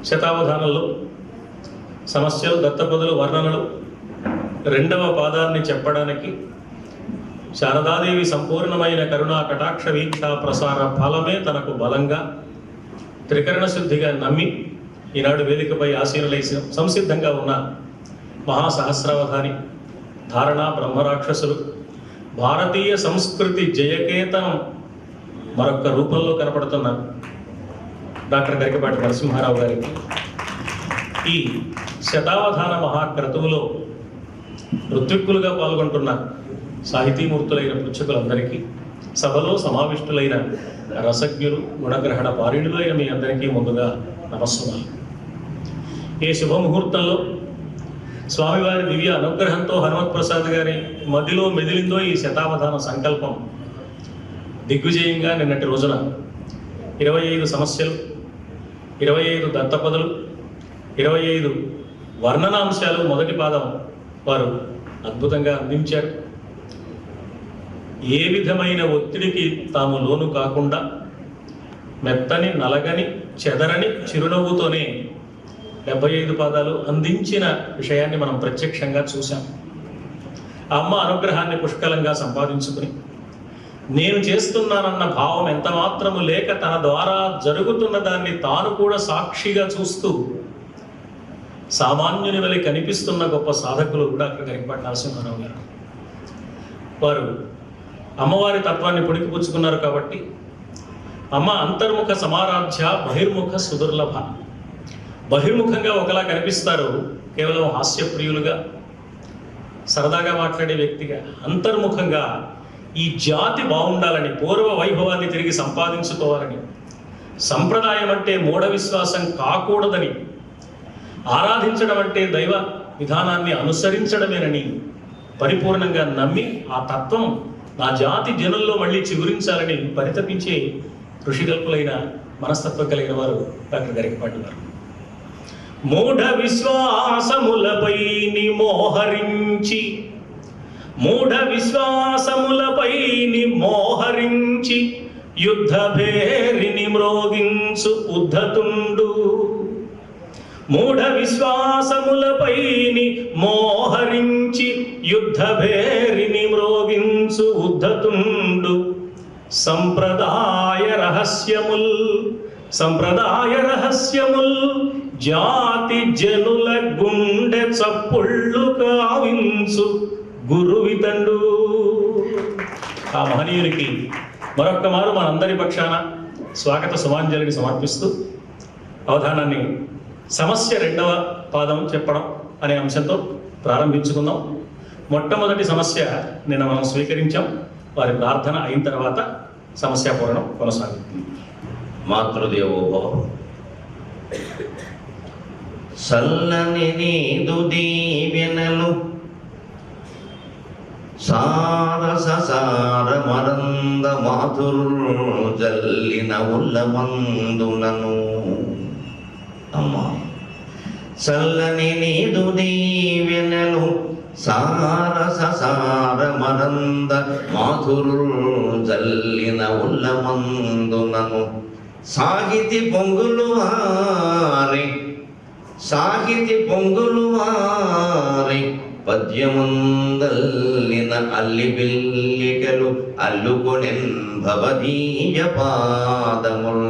శతావధానంలో సమస్యలు, దత్తపదులు, వర్ణనలు రెండవ పాదాన్ని చెప్పడానికి శారదాదేవి సంపూర్ణమైన కరుణా కటాక్ష వీక్ష ప్రసార ఫలమే తనకు బలంగా త్రికరణ శుద్ధిగా నమ్మి ఈనాడు వేదికపై ఆసీనులై సంసిద్ధంగా ఉన్న మహాసహస్రావధాని, ధారణ బ్రహ్మరాక్షసులు, భారతీయ సంస్కృతి జయకేతనం మరొక రూపంలో కనపడుతున్న డాక్టర్ గరికపాటి నరసింహారావు గారికి ఈ శతావధాన మహాక్రతువులో ఋత్విక్కులుగా పాల్గొంటున్న సాహితీమూర్తులైన పృచ్ఛకులందరికీ, సభలో సమావిష్టులైన రసజ్ఞులు, గుణగ్రహణ పారిణులైన మీ అందరికీ ముందుగా నమస్సుమాలు. ఈ శుభముహూర్తంలో స్వామివారి దివ్య అనుగ్రహంతో హనుమత్ ప్రసాద్ గారి మదిలో మెదిలిందో ఈ శతావధాన సంకల్పం దిగ్విజయంగా నిన్నటి రోజున 25 సమస్యలు, 25 దత్తపదులు, 25 వర్ణనాంశాలు మొదటి పాదం వారు అద్భుతంగా అందించారు. ఏ విధమైన ఒత్తిడికి తాము లోను కాకుండా మెత్తని, నలగని, చెదరని చిరునవ్వుతోనే 75 పాదాలు అందించిన విషయాన్ని మనం ప్రత్యక్షంగా చూశాం. ఆ అమ్మ అనుగ్రహాన్ని పుష్కలంగా సంపాదించుకుని నేను చేస్తున్నానన్న భావం ఎంత మాత్రము లేక తన ద్వారా జరుగుతున్న దాన్ని తాను కూడా సాక్షిగా చూస్తూ సామాన్యుని వలె కనిపిస్తున్న గొప్ప సాధకులు డాక్టర్ గరికపాటి నరసింహారావు గారు. వారు అమ్మవారి తత్వాన్ని పుణికిపుచ్చుకున్నారు కాబట్టి అమ్మ అంతర్ముఖ సమారాధ్య, బహిర్ముఖ సుదుర్లభ. బహిర్ముఖంగా ఒకలా కనిపిస్తారు, కేవలం హాస్యప్రియులుగా, సరదాగా మాట్లాడే వ్యక్తిగా. అంతర్ముఖంగా ఈ జాతి బాగుండాలని, పూర్వ వైభవాన్ని తిరిగి సంపాదించుకోవాలని, సంప్రదాయం అంటే మూఢ విశ్వాసం కాకూడదని, ఆరాధించడం అంటే దైవ విధానాన్ని అనుసరించడమేనని పరిపూర్ణంగా నమ్మి ఆ తత్వం నా జాతి జనుల్లో మళ్ళీ చిగురించాలని పరితపించే ఋషికల్పులైన మనస్తత్వం కలిగిన వారు డాక్టర్ గరికపాటి గారు. మూఢ విశ్వాసములపై మోహరించి, మూఢ విశ్వాసములపై మోహరించి యుద్ధ భేరిని మ్రోగించు ఉద్ధతుండు. మూఢ విశ్వాసములపై మోహరించి యుద్ధ భేరిని మ్రోగించు ఉద్ధతుండు. సంప్రదాయ రహస్యముల్, సంప్రదాయ రహస్యముల్ జాతి జనుల గుండె చప్పుళ్ళు కావించు గురువితండు. ఆ మహనీయునికి మరొక్క మారు మనందరి పక్షాన స్వాగత సుమాంజలిని సమర్పిస్తూ అవధానాన్ని సమస్య రెండవ పాదం చెప్పడం అనే అంశంతో ప్రారంభించుకుందాం. మొట్టమొదటి సమస్య నిన్న మనం స్వీకరించాం. వారి ప్రార్థన అయిన తర్వాత సమస్య పూరణం కొనసాగుతుంది. మాతృదేవోభవ. సల్లని నీదు దీవెనలు సారస సార మరంద మాధురు జల్లిన ఉల్లమందులను. అమ్మా, చల్లని నీదు దీవెనలు సారస సార మరంద మాధురు జల్లిన ఉల్లమందులను. సాహితి పొంగులు వారి, సాహితి పొంగులు వారి పద్యముందల్లిన అల్లి బిల్లికలు అల్లుకొనెన్ భవదీయ పాదముల్.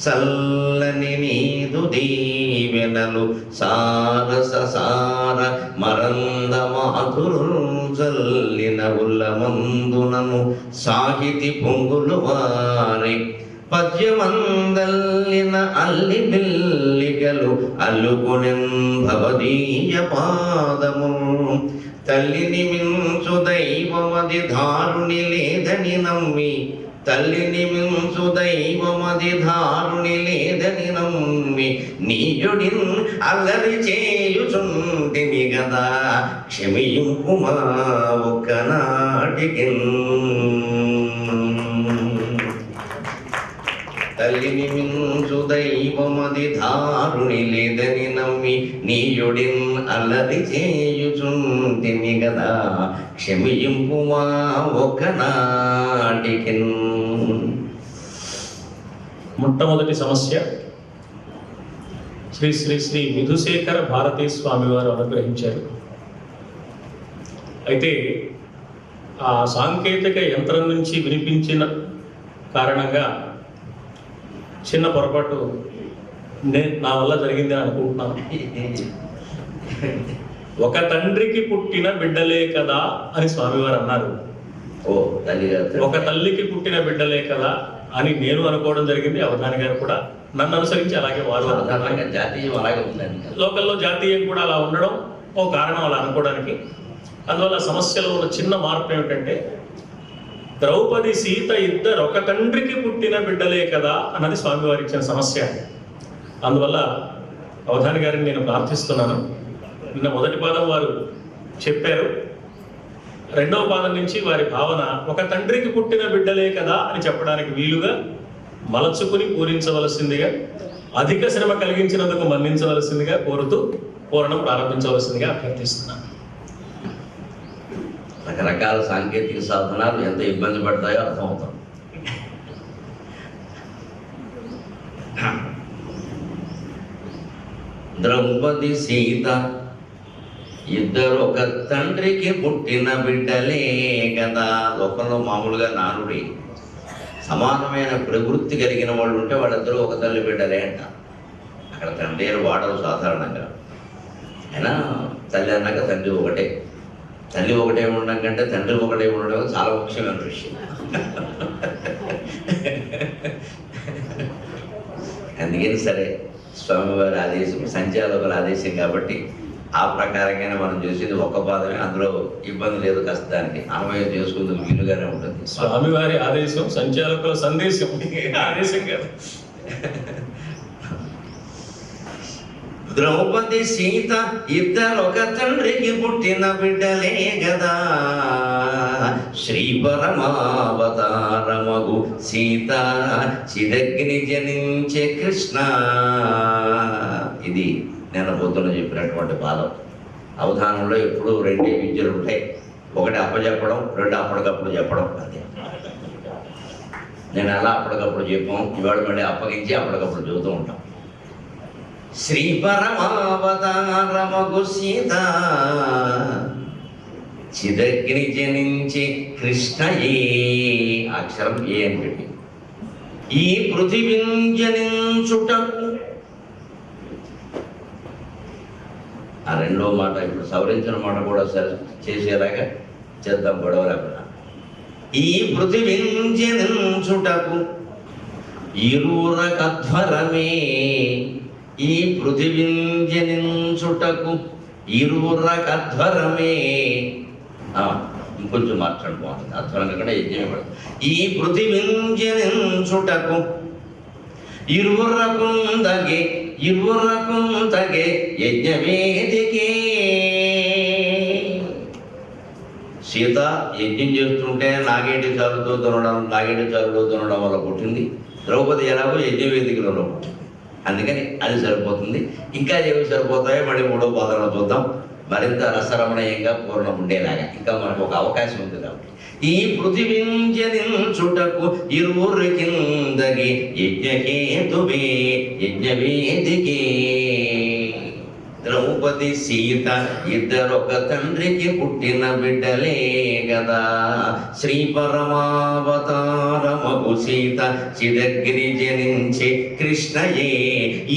చల్లని నీదు దీవెనలు సారస సార మరంద మాధురు జల్లిన ఉల్లమందునను. సాహితి పొంగులు వారి పద్యమందల్లిన అల్లి బిల్లికలు అల్లుకొనెన్ భవదీయ పాదము. తల్లిని మించు దైవమది ధారుని లేదని నమ్మి, తల్లిని మించు దైవమది ధారుని లేదని నమ్మి నీయుడిన్ అల్లరి చేయుచుంటిని గదా క్షమింపుమా ఒక్కనాటికి. తల్లిని మించు దైవమది ధారుని లేదని నమ్మి నీయుడిన్ అల్లరి చేయుచుంటిని గదా క్షమింపుమా ఒక్కనాటికి. మొట్టమొదటి సమస్య శ్రీ శ్రీ శ్రీ విధుశేఖర భారతీ స్వామి వారు అనుగ్రహించారు. అయితే ఆ సాంకేతిక యంత్రం నుంచి వినిపించిన కారణంగా చిన్న పొరపాటు నా వల్ల జరిగిందని అనుకుంటున్నాను. ఒక తండ్రికి పుట్టిన బిడ్డలే కదా అని స్వామివారు అన్నారు. ఓ తల్లి గారు, ఒక తల్లికి పుట్టిన బిడ్డలే కదా అని నేను అనుకోవడం జరిగింది. అవధాని గారు కూడా నన్ను అనుసరించి అలాగే వారు సాధారణంగా జాతీయం అలాగే ఉందండి. లోకల్లో జాతీయం కూడా అలా ఉండడం ఓ కారణం అలా అనుకోవడానికి. అందువల్ల సమస్యలో ఉన్న చిన్న మార్పు ఏమిటంటే ద్రౌపది సీత ఇద్దరు ఒక తండ్రికి పుట్టిన బిడ్డలే కదా అన్నది స్వామివారి ఇచ్చిన సమస్య. అందువల్ల అవధాని గారిని నేను ప్రార్థిస్తున్నాను. నిన్న మొదటి పాదం వారు చెప్పారు, రెండవ పాదం నుంచి వారి భావన ఒక తండ్రికి పుట్టిన బిడ్డలే కదా అని చెప్పడానికి వీలుగా మలచుకుని పూరించవలసిందిగా, అధిక శ్రమ కలిగించినందుకు మన్నించవలసిందిగా కోరుతూ పూరణం ప్రారంభించవలసిందిగా అభ్యర్థిస్తున్నాను. రకరకాల సాంకేతిక సాధనాలు ఎంత ఇబ్బంది పడతాయో అర్థమవుతాం. ద్రౌపది సీత ఇద్దరు ఒక తండ్రికి పుట్టిన బిడ్డలే కదా. లోకంలో మామూలుగా నానుడి సమానమైన ప్రవృత్తి కలిగిన వాళ్ళు ఉంటే వాళ్ళిద్దరూ ఒక తల్లి బిడ్డలే అంట. అక్కడ తండ్రి వాడరు సాధారణంగా. అయినా తల్లి అన్నాక తండ్రి ఒకటే. తల్లి ఒకటే ఉండడం కంటే తండ్రి ఒకటే ఉండడం చాలా ముఖ్యమైన విషయం. అందుకని సరే, స్వామివారి ఆదేశం, సంచాలకుల ఆదేశం కాబట్టి ఆ ప్రకారంగానే మనం చేసేది ఒక్క పాదమే. అందులో ఇబ్బంది లేదు, కాస్త దానికి అన్వయం చేసుకుందుకు వీలుగానే ఉంటుంది. స్వామివారి ఆదేశం సంచాలకుల సందేశం, ఆదేశం కాదు. ద్రౌపది సీత ఇద్దరు ఒక తండ్రికి పుట్టిన బిడ్డలే గదా. శ్రీ పరమావతారమగు సీత చిదగ్ని జనించే కృష్ణ. ఇది నేను పొద్దున చెప్పినటువంటి పాదం. అవధానంలో ఎప్పుడు రెండే విద్యలు ఉంటాయి. ఒకటి అప్పచెప్పడం, రెండు అప్పటికప్పుడు చెప్పడం. అంతే. నేను అలా అప్పటికప్పుడు చెప్పాం, ఇవాళ మళ్ళీ అప్పగించి అప్పటికప్పుడు చెబుతూ ఉంటాం. శ్రీ పరమావతారమగు సీత చిదగ్ని జనించి కృష్ణ. ఏ అక్షరం ఏ అని పెట్టి ఈ పృథివిని జనించుటకు. ఆ రెండో మాట ఇప్పుడు సవరించిన మాట కూడా సరే చేసేలాగా చేద్దాం, గొడవ లేకుండా. ఈ పృథివిని జనించుటకు ఇరురకధ్వరమే. ఈ పృథివిని జనించుటకు ఇరురకధ్వరమే. ఇంకొంచెం మాట్లాడు బాగుంటుంది. అధ్వరం కూడా యజ్ఞమే పడుతుంది. ఈ పృథివిని జనించుటకు ఇరురకుందగే యజ్ఞవేదికే. సీత యజ్ఞం చేస్తుంటే నాగేటి చాలుతో దునడం వల్ల పుట్టింది. ద్రౌపది ఎలాగో యజ్ఞవేదికలలో పుట్టింది. అందుకని అది సరిపోతుంది. ఇంకా ఏమి సరిపోతాయో మళ్ళీ మూడో పాదంలో చూద్దాం, మరింత రసరమణీయంగా పూర్ణం ఉండేలాగా. ఇంకా మనకు ఒక అవకాశం ఉంది కాబట్టి. ఈ పృథివిని జనించుటకు ఇరువురి కిందగి యజ్ఞహేతువే యజ్ఞవేదికే. ద్రౌపది సీత ఇద్దరొక తండ్రికి పుట్టిన బిడ్డలే గదా. శ్రీ పరమావతారమగు సీత చిదగ్ని జనించే కృష్ణయే.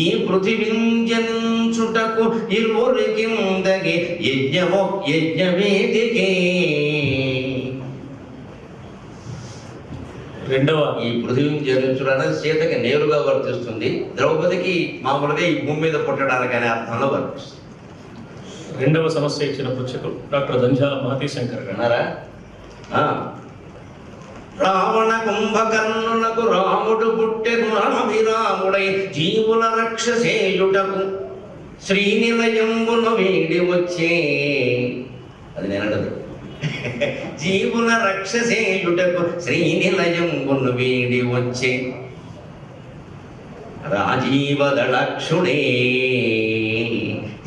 ఈ పృథివిని జనించుటకు ఇరువురి కిందగి యజ్ఞవేదికే. రెండవ ఈ పృథివిని జనించడానికి సీతకి నేరుగా వర్తిస్తుంది. ద్రౌపదికి మామూలుగా ఈ భూమి మీద పుట్టడానికి అనే అర్థంలో వర్తిస్తుంది. రెండవ సమస్య ఇచ్చిన పుచ్చకులు డాక్టర్ దంజాల మహతీ శంకర్ గారు. అన్నారా? రావణ కుంభకర్ణులకు రాముడు పుట్టెను రామవిరాముడై జీవుల రక్షసేయుటకు శ్రీనిలయంబును వీడి వచ్చే. అది నేనంటది. జీవుల రక్షసేయుటకు శ్రీనిలయంబును వీడి వచ్చే రాజీవదళక్షుడే.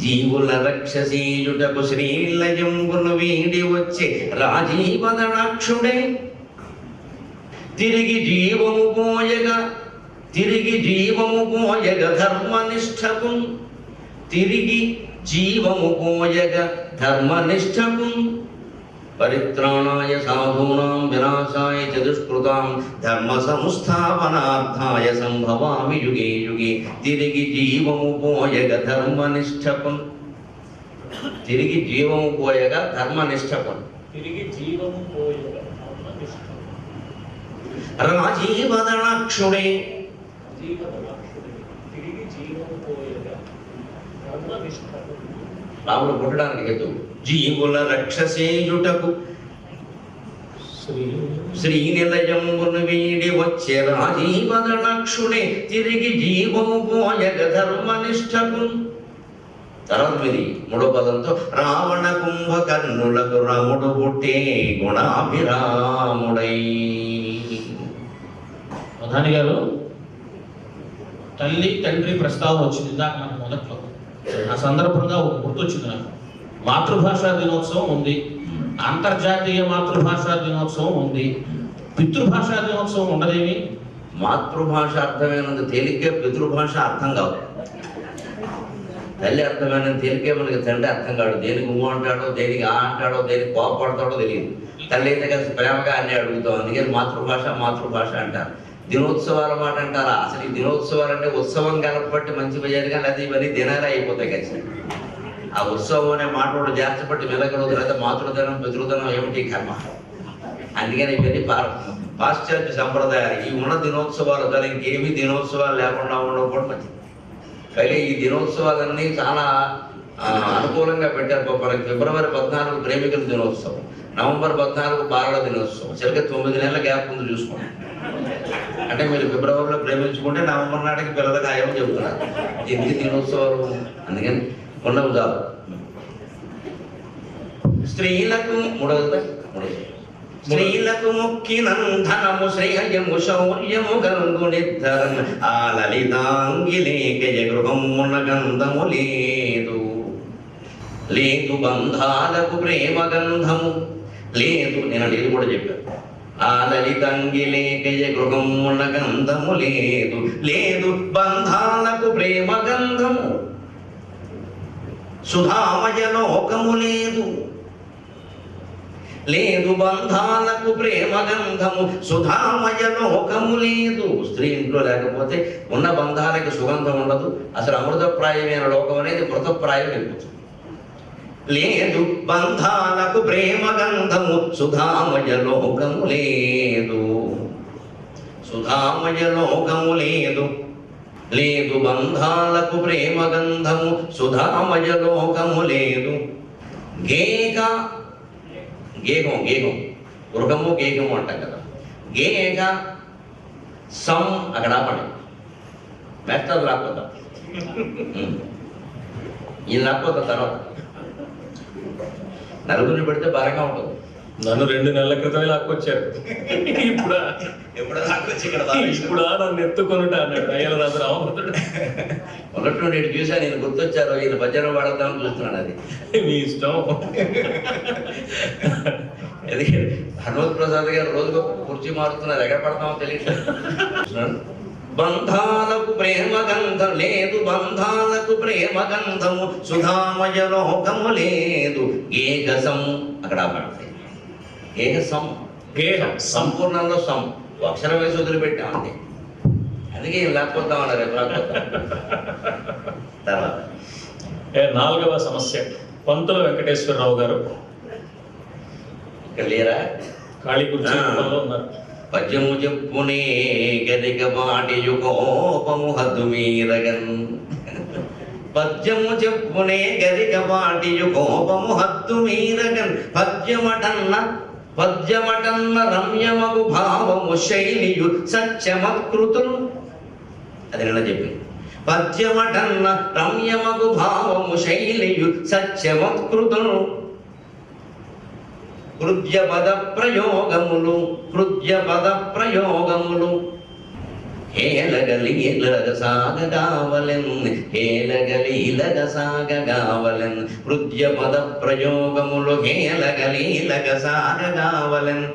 జీవుల రక్షసేయుటకు శ్రీనిలయంబును వీడి వచ్చే రాజీవదళక్షుడే. తిరిగి జీవము పోయగా తిరిగి జీవము పోయగ ధర్మనిష్టకు, తిరిగి జీవము పోయగ ధర్మనిష్టకు, పరిత్రాణాయ సాధూనాం వినాశాయ చ దుష్కృతాం ధర్మ సంస్థాపనార్థాయ సంభవామి యుగే యుగే. తిరిగి జీవము పోయగ ధర్మనిష్టకు, తిరిగి జీవము పోయగా ధర్మనిష్టకు, తిరిగి జీవము పోయగ ధర్మనిష్ఠ. రాజీవదళాక్షుడే, తిరిగి జీవము పోయగ ధర్మనిష్ఠ. రాముడు పుట్టడానికి హేతు జీవుల రక్షసేయుటకు శ్రీనిలయమును వీడి వచ్చే రాజీవదళాక్షుడే, తిరిగి జీవము పోయగ ధర్మనిష్టకు. తర్వాత మీది మూడో పదంతో రావణ కుంభకర్ణులకు రాముడు పుట్టే గుణాభిరాముడై. ప్రధాని గారు, తల్లి తండ్రి ప్రస్తావన వచ్చింది ఇందాక మనకు మొదట్లో. ఆ సందర్భంగా ఒక గుర్తొచ్చింది నాకు. మాతృభాషా దినోత్సవం ఉంది, అంతర్జాతీయ మాతృభాషా దినోత్సవం ఉంది, పితృభాషా దినోత్సవం ఉండదేమి? మాతృభాష అర్థమైనంత తేలిగ్గా పితృభాష అర్థం కాదు. తల్లి అర్థమైన తేలికే మనకి తండ్రి అర్థం కాడు. దేనికి ఊ అంటాడో, దేనికి ఆ అంటాడో, దేనికి కోపడతాడో తెలియదు. తల్లి అయితే కలిసి ప్రేమగా అన్ని అడుగుతాం. అందుకని మాతృభాష మాతృభాష అంటారు. దినోత్సవాల మాట అంటారా? అసలు ఈ దినోత్సవాలు అంటే ఉత్సవం కలపబట్టి మంచి పోయారు, కానీ అది ఇవన్నీ దినాలే అయిపోతాయి ఖచ్చితంగా. ఆ ఉత్సవం అనే మాట కూడా జాగ్రత్తపట్టి మెలగలదు. లేదా మాతృదనం పితృదనం ఏమిటి కర్మ. అందుకని ఇవన్నీ పాశ్చాత్య సంప్రదాయాలు. ఈ ఉన్న దినోత్సవాలు దాని ఇంకేమీ దినోత్సవాలు లేకుండా ఉండకపోవడం మంచిది. పైగా ఈ దినోత్సవాలన్నీ చాలా అనుకూలంగా పెట్టారు. మనకి ఫిబ్రవరి 14 ప్రేమికుల దినోత్సవం, నవంబర్ 14 బాలల దినోత్సవం. సరిగ్గా 9 నెలల గ్యాప్ ఉంది చూసుకోండి. అంటే మీరు ఫిబ్రవరిలో ప్రేమించుకుంటే నవంబర్ నాటికి పిల్లల ఖాయమని చెబుతున్నారు. ఎందుకు దినోత్సవాలు? అందుకని ఉండవు చాలు. స్త్రీలకు మూడవది స్త్రీలకు మొక్కినంధనము శ్రేయము శౌర్యము గంగు నిర్ధరన్ ఆ లలితాంగిలేకయ గృహమున గంధము లేదు, లేదు బంధాలకు ప్రేమ గంధము లేదు. నేను ఇది కూడా చెప్పాను. ఆ లలితాంగిలేకయ గృహమున గంధము లేదు, లేదు బంధాలకు ప్రేమ గంధము. సుధామయ లోకము లేదు, లేదు బంధాలకు ప్రేమ గంధము. సుధామయ లోకము లేదు. స్త్రీ ఇంట్లో లేకపోతే ఉన్న బంధాలకు సుగంధం ఉండదు. అసలు అమృతప్రాయమైన లోకం అనేది మృతప్రాయం అయిపోతుంది. లేదు బంధాలకు ప్రేమ గంధము. సుధామయ లోకము లేదు, సుధామయ లోకము లేదు, లేదు బంధాలకు ప్రేమ గంధము. సుధామయ లోకము లేదు. గేక గేహం గేహం గృహము గేహము అంటాం కదా. గేక సం అక్కడ ఆపండి. మెత్తది రాకపోతా ఇది రాకపోతా. తర్వాత నలుగురిని పెడితే బాగా ఉంటుంది. నన్ను 2 నెలల క్రితమే లాక్కొచ్చారు. ఇప్పుడు ఎప్పుడు రాకొచ్చి ఇక్కడ ఇప్పుడు నన్ను ఎత్తుకొనుట అన్నాడు అయ్యల రాజు రామభద్రుడు. ఉన్నట్టు చూసా, నేను గుర్తొచ్చారు. ఈయన భజన వాడదామని చూస్తున్నాను. అది మీ ఇష్టం. ఎందుకంటే హనుమత్ ప్రసాద్ గారు రోజుకు కుర్చీ మారుతున్నారు. ఎక్కడ పడతామో తెలియదు. బంధాలకు ప్రేమ గంధం లేదు, బంధాలకు ప్రేమ గంధము. సుధామయ లోకము లేదు. ఏకసం అక్కడ పడతాయి. ఏకసం గేహం సంపూర్ణంలో సం అక్షరం వేసి వదిలిపెట్టామండి. అందుకే ఏం లేకపోతామన్నారు. రేపు రాకపోతాం. తర్వాత 4వ సమస్య. పంతుల వెంకటేశ్వరరావు గారు ఇక్కడ లేరా? ఖాళీ కుర్చీలో ఉన్నారు. పద్యము చెప్పునే గదిక పాటియు కోపము హద్దు మీరగన్. పద్యము చెప్పునే గదిక పాటియు కోపము హద్దు మీరగన్. పద్యమటన్న రమ్యమగు భావము శైలియు సత్యమకృతులు. అది నిన్న చెప్పింది. పద్యమటన్న రమ్యమగు భావము శైలియు సత్యమకృతులు. హృద్యపద ప్రయోగములు, హృద్యపద ప్రయోగములు. హేలగలీలగ సాగగావలెన్, హేలగలీలగ సాగగావలెన్. హృద్యపద ప్రయోగములు హేలగలీలగ సాగగావలెన్.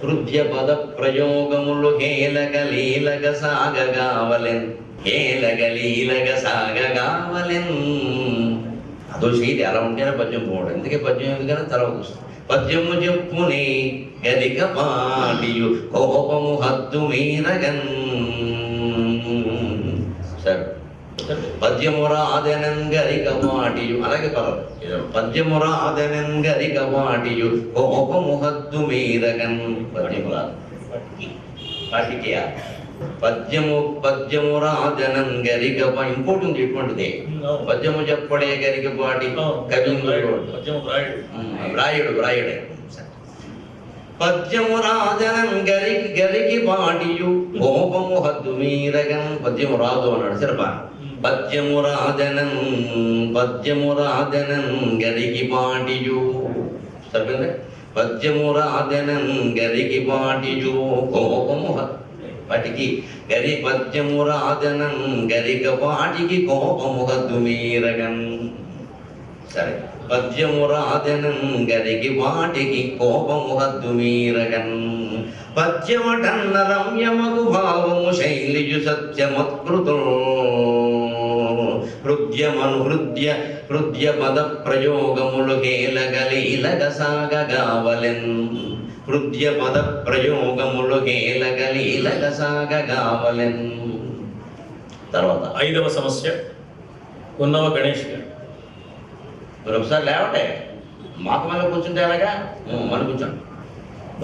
హృద్య పద ప్రయోగములు హేలగలీలగ సాగగావలెన్ హేలగలీలగ సాగగావలెన్. అదో శైలి అలా ఉంటేనే పద్యం పోవడం. అందుకే పద్యం ఎందుకని తర్వాత వస్తుంది. పద్యము చెప్పునే గదిక పాటియు కోపము హద్దు మీరగన్. సరే, పద్యము రాదెనన్ గరిక పాటియు, అలాగే పదం పద్యము రాదెనన్ గరిక పాటియు కోపము హద్దు మీరగన్. పద్యము రాదు పాటికి పద్యము రాజనం గరిక. ఇంకోటి ఉంది ఎటువంటిది, పద్యము చెప్పడే గరిక పాటి కవీంద్రుడు వ్రాయుడే. పద్యము రాజనం గరికి పాటియు కోపము హద్దు మీరగన్. పద్యము రాదు అన్నాడు సరిపా. పద్యము రాజనం గరికి పాటియు సరిపోయింది. పద్యము రాజనం గరికి పాటియు కోపము వాటికి గరి పద్యము రాజనం గరిక వాటికి కోపము హద్దు మీరగన్. సరే, పద్యము రాజనం గరికి వాటికి కోపము హద్దు మీరగన్. పద్యమటన్న రమ్యమగు భావము శైలియు సత్యమత్కృతం. హృద్య పద ప్రయోగములు హేలగలీలగ సాగగావలెన్. హృద్య పద ప్రయోగములు హేలగలీలగ సాగగావలెన్. తర్వాత 5వ సమస్య ఉన్నవ గణేష్ గారు. మీరు ఒకసారి లేవటే, మాకు మళ్ళీ కూర్చుంటే ఎలాగా, మనం కూర్చోండి.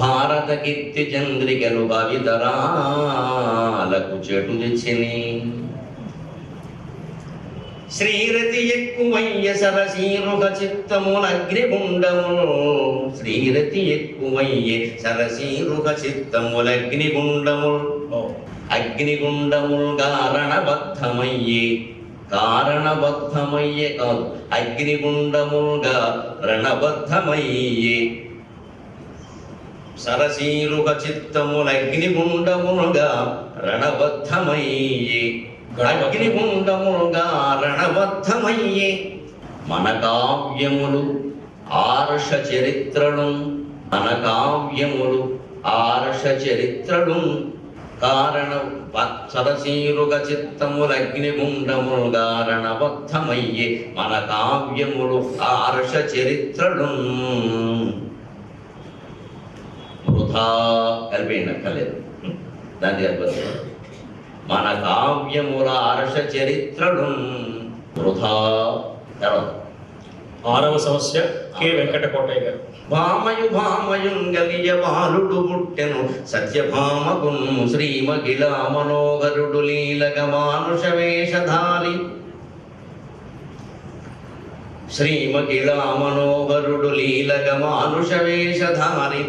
భారత కీర్తి చంద్రికలు భావితరాలకు చెడు తెచ్చిని. శ్రీరతి ఎక్కువయ్య సరసీరుగ చిత్తముల అగ్నిగుండములు. శ్రీరతి ఎక్కువయ్యే సరసీరుగ చిత్తముల అగ్నిగుండములు. అగ్నిగుండములు కారణబద్ధమయ్యే కాదు, అగ్నిగుండములుగా రణబద్ధమయ్యే. సరసీరుగ చిత్తముల అగ్నిగుండములుగా రణబద్ధమయ్యే. అగ్నిగుండములుగా రణబద్ధమయ్యే. మన కావ్యములు ఆర్ష చరిత్రలు. మన కావ్యములు ఆర్ష చరిత్రలు. కారణ సరసీరుగ చిత్తముల అగ్నిగుండములుగా రణబద్ధమయ్యే. మన కావ్యములు ఆర్ష చరిత్రలు. వృధా కలిపేయండి, అక్కర్లేదు, దాన్ని కలిపి. మన కావ్యముల ఆర్ష చరిత్రలు వృధా. తర్వాత 6వ సమస్య కె వెంకటకోటయ్య గారు. భామయుంగలియ బాలుడు పుట్టెను సత్యభామకున్. శ్రీమగిళా మనోహరుడు లీలగ మానుష వేషధారి. శ్రీమగిళా మనోహరుడు లీలగ మానుష వేషధారి.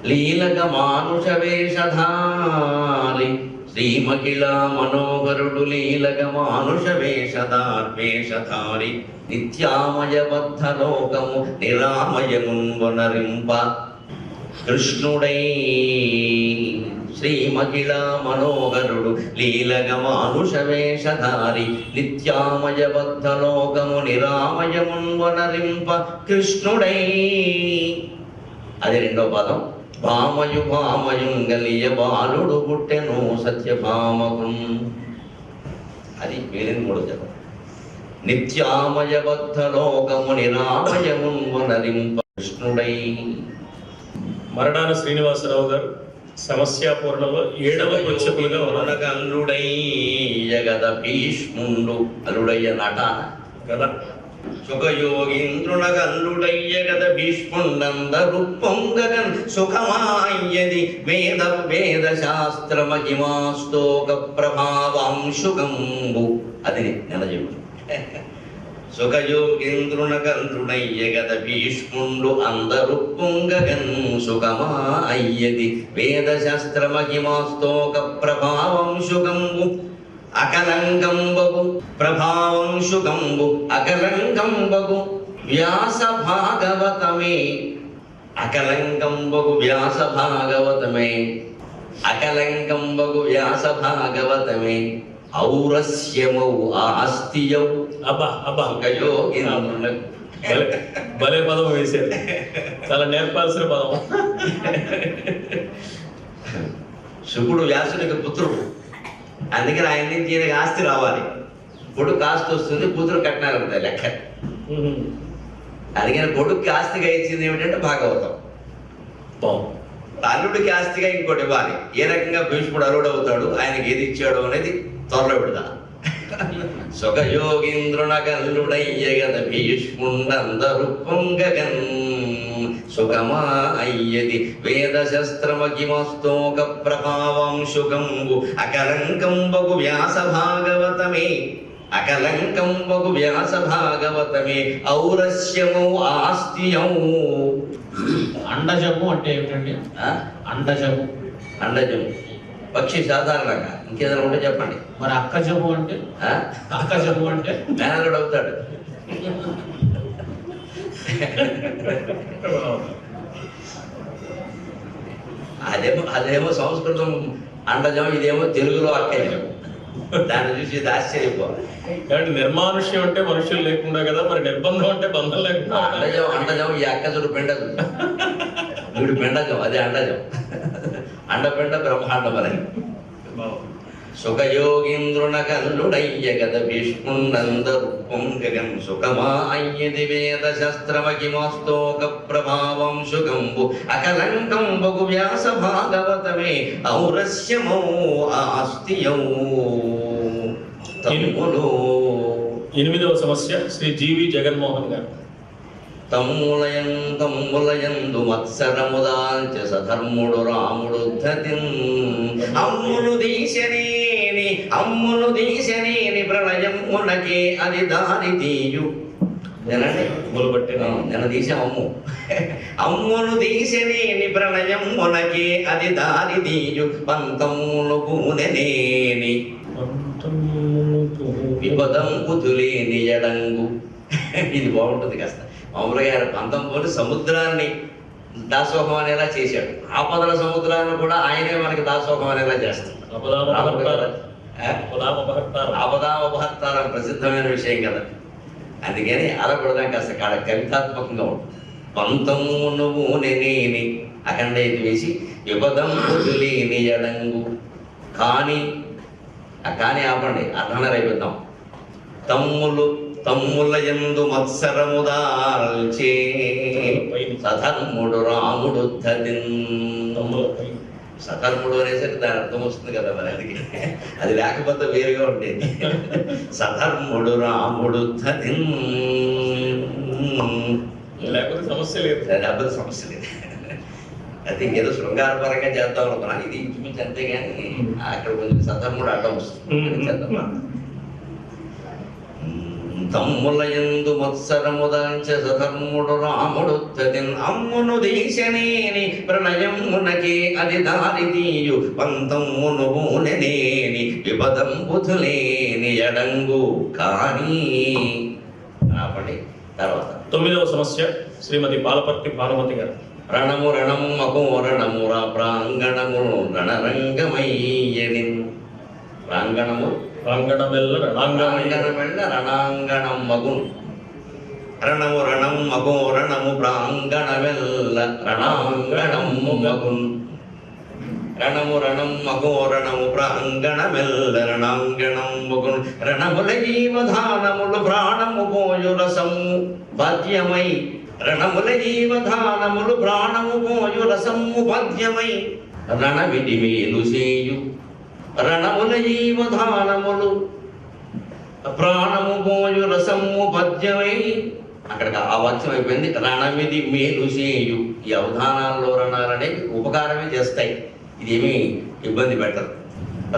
లీలగ మానుష వేషధారి. శ్రీమగిళా మనోహరుడు లీలగ మానుష వేషధారి. నిత్యామయబద్ధ లోకము నిరామయమున్వనరింప కృష్ణుడై. శ్రీమగిళా మనోహరుడు లీలగ మానుష వేషధారి. నిత్యామయబద్ధ లోకము నిరామయమున్వనరింప కృష్ణుడై. అది 2వ పదం. భామయుంగలియ బాలుడు పుట్టెను సత్యభామకు. అది మిగిలిన 3 జపం. నిత్యామయబద్ధ లోకము నిరామయమున్వనరింప కృష్ణుడై. మరణాన శ్రీనివాసరావు గారు సమస్యాపూర్ణలో 7వ పృచ్ఛకులుగా ఉన్నారు. అల్లుడై జగద భీష్ముండు. అల్లుడయ్య నట కదా. సుఖయోగీంద్రునగల్లుడయ్య గద భీష్ముండందరు పొంగగన్. సుఖమాయ్యది వేద శాస్త్ర మహిమాస్తోక ప్రభావాంశుకంబు. అది నెల చెప్పు. సుఖయోగేంద్రునగంద్రుడయ్య గద భీష్ముండు అందరు పొంగగన్. సుఖమా అయ్యది వేద శాస్త్ర మహిమాస్తోక ప్రభావంశుకంబు. అకలంకంబగు ప్రభావంశుకంబు. అకలంకంబగు వ్యాస భాగవతమే. అకలంకంబగు వ్యాస భాగవతమే. అకలంకంబగు వ్యాస భాగవతమే. ఔరస్యమౌ ఆస్తియౌ. అబ్బా అబ్బా. భలే భలే పదం వేశారు, చాలా నేర్పాల్సిన పదం. శుకుడు వ్యాసునికి పుత్రుడు, అందుకని ఆయన నుంచి ఈయనకి ఆస్తి రావాలి. కొడుకు ఆస్తి వస్తుంది, కూతురు కట్నాలు ఉంటాయి లెక్క. అందుకని కొడుక్కి ఆస్తిగా ఇచ్చింది ఏమిటంటే భాగవతం. అల్లుడికి ఆస్తిగా ఇంకోటి ఇవ్వాలి. ఏ రకంగా భీష్ముడు అల్లుడు అవుతాడు, ఆయనకి ఏది ఇచ్చాడు అనేది త్వరలో విడుదల. సుఖయోగీంద్రునగల్లుడయ్యగద భీష్ముండందరు పొంగగన్ సుఖమా అయ్యది వేద శస్త్రమకిమస్తోక ప్రభావం శుకంబు అకలంకంబగు వ్యాస భాగవతమే అకలంకంబగు వ్యాస భాగవతమే ఔరస్యము ఆస్తియౌ. అండజము అంటే ఏమిటండి? అండజము అండజము పక్షి సాధారణంగా. ఇంకేదైనా ఉంటే చెప్పండి. మరి అక్కజము అంటే? అక్కజము అంటే మేనలుడు అవుతాడు. అదేమో సంస్కృతం అండజం, ఇదేమో తెలుగులో అక్కజం. దాన్ని చూసి ఇది ఆశ్చర్యపోవాలి. కాబట్టి నిర్మానుష్యం అంటే మనుషులు లేకుండా కదా, మరి నిర్బంధం అంటే బంధం లేకుండా. అండజం ఈ అక్కజుడు పిండజం, వీడు పిండజం, అదే అండజం. అండపిండ బ్రహ్మాండం అని. సుఖయోగీంద్రునకల్లుడయ్యగద భీష్ముండందరు పొంగగన్ సుఖమా అయ్యది వేద శస్త్రమకిమస్తోక ప్రభావం శుకంబు అకలంకంబగు వ్యాస భాగవతమే ఔరస్యమౌ ఆస్తియౌ. 8వ సమస్య శ్రీ జీవి జగన్మోహన్ గారు. తమ్ములయందు మత్సరముదాల్చ సధర్ముడు రాముడు ధతిన్ అమ్మును దీశనేని ప్రళయమునకే అది దారి తీయు. నేను తీసే అమ్మును దీశనేని ప్రళయమునకే అది దారి తీయు పంతమును పూనెనేని విపదం కుతులేని ఎడంగు. ఇది బాగుంటుంది కాస్త. మామూలుగా ఆయన పంతం పోలి సముద్రాన్ని దాసోహం అనేలా చేశాడు. ఆపదల సముద్రాన్ని కూడా ఆయనే మనకి దాసోహం అనేలా చేస్తాడు. ఆపదామపహత్తారం ప్రసిద్ధమైన విషయం కదా. అందుకని అలా కూడా కాస్త కవితాత్మకంగా ఉంటుంది. పంతము నువ్వు నేని అఖండ ఇది వేసి విపదం కుతులేని ఎడంగు కానీ ఆపండి, అర్ధనర అయిపోతాం. తమ్ములయందు మత్సరముదాల్చే సధర్ముడు రాముడు ధతిన్. సధర్ముడు అనేసరికి దాని అర్థం వస్తుంది కదా మరి, అది లేకపోతే వేరుగా ఉండేది. సధర్ముడు రాముడు ధతిన్ లేకపోతే సమస్య లేదు. లేకపోతే సమస్య లేదు. అయితే ఏదో శృంగారపరంగా చేద్దాం అనుకున్నా, ఇది ఇంచుమించు అంతేగాని అక్కడ కొంచెం సధర్ముడు అడ్డం వస్తుంది. చేద్దాం. తమ్ములయందు మత్సరముదాంచ సధర్ముడు రాముడు ధతిన్ అమ్మును దీశనేని ప్రళయమునకే అది దారి తీయు పంతమ్మును పూనెనేని విపదం బుధులేని ఎడంగు కానీ. ఆపండి. తర్వాత 9వ సమస్య శ్రీమతి బాలపర్తి భానుమతి గారు. రణము మకో ప్రాంగణము రణరంగమయ్యని. ప్రాంగణము రంగణమెల్ల రణాంగణం మగున్. రణము మగో ప్రాంగణమెల్ల రణాంగణం మగున్. రణము మగో ప్రాంగణమెల్ల రణాంగణం మగున్. రణముల జీవధానములు ప్రాణము పోయు రసము పద్యమై. రణముల జీవధానములు ప్రాణము పోయు రసము పద్యమై రణవిధి మేలు చేయు. రణముల జీవధానములు ప్రాణము పోయు రసము పద్యమై. అక్కడికి ఆ వాక్యం అయిపోయింది. రణమిది మేలు చేయు. ఈ అవధానాల్లో రణాలనే ఉపకారమే చేస్తాయి, ఇదేమీ ఇబ్బంది పెట్టదు.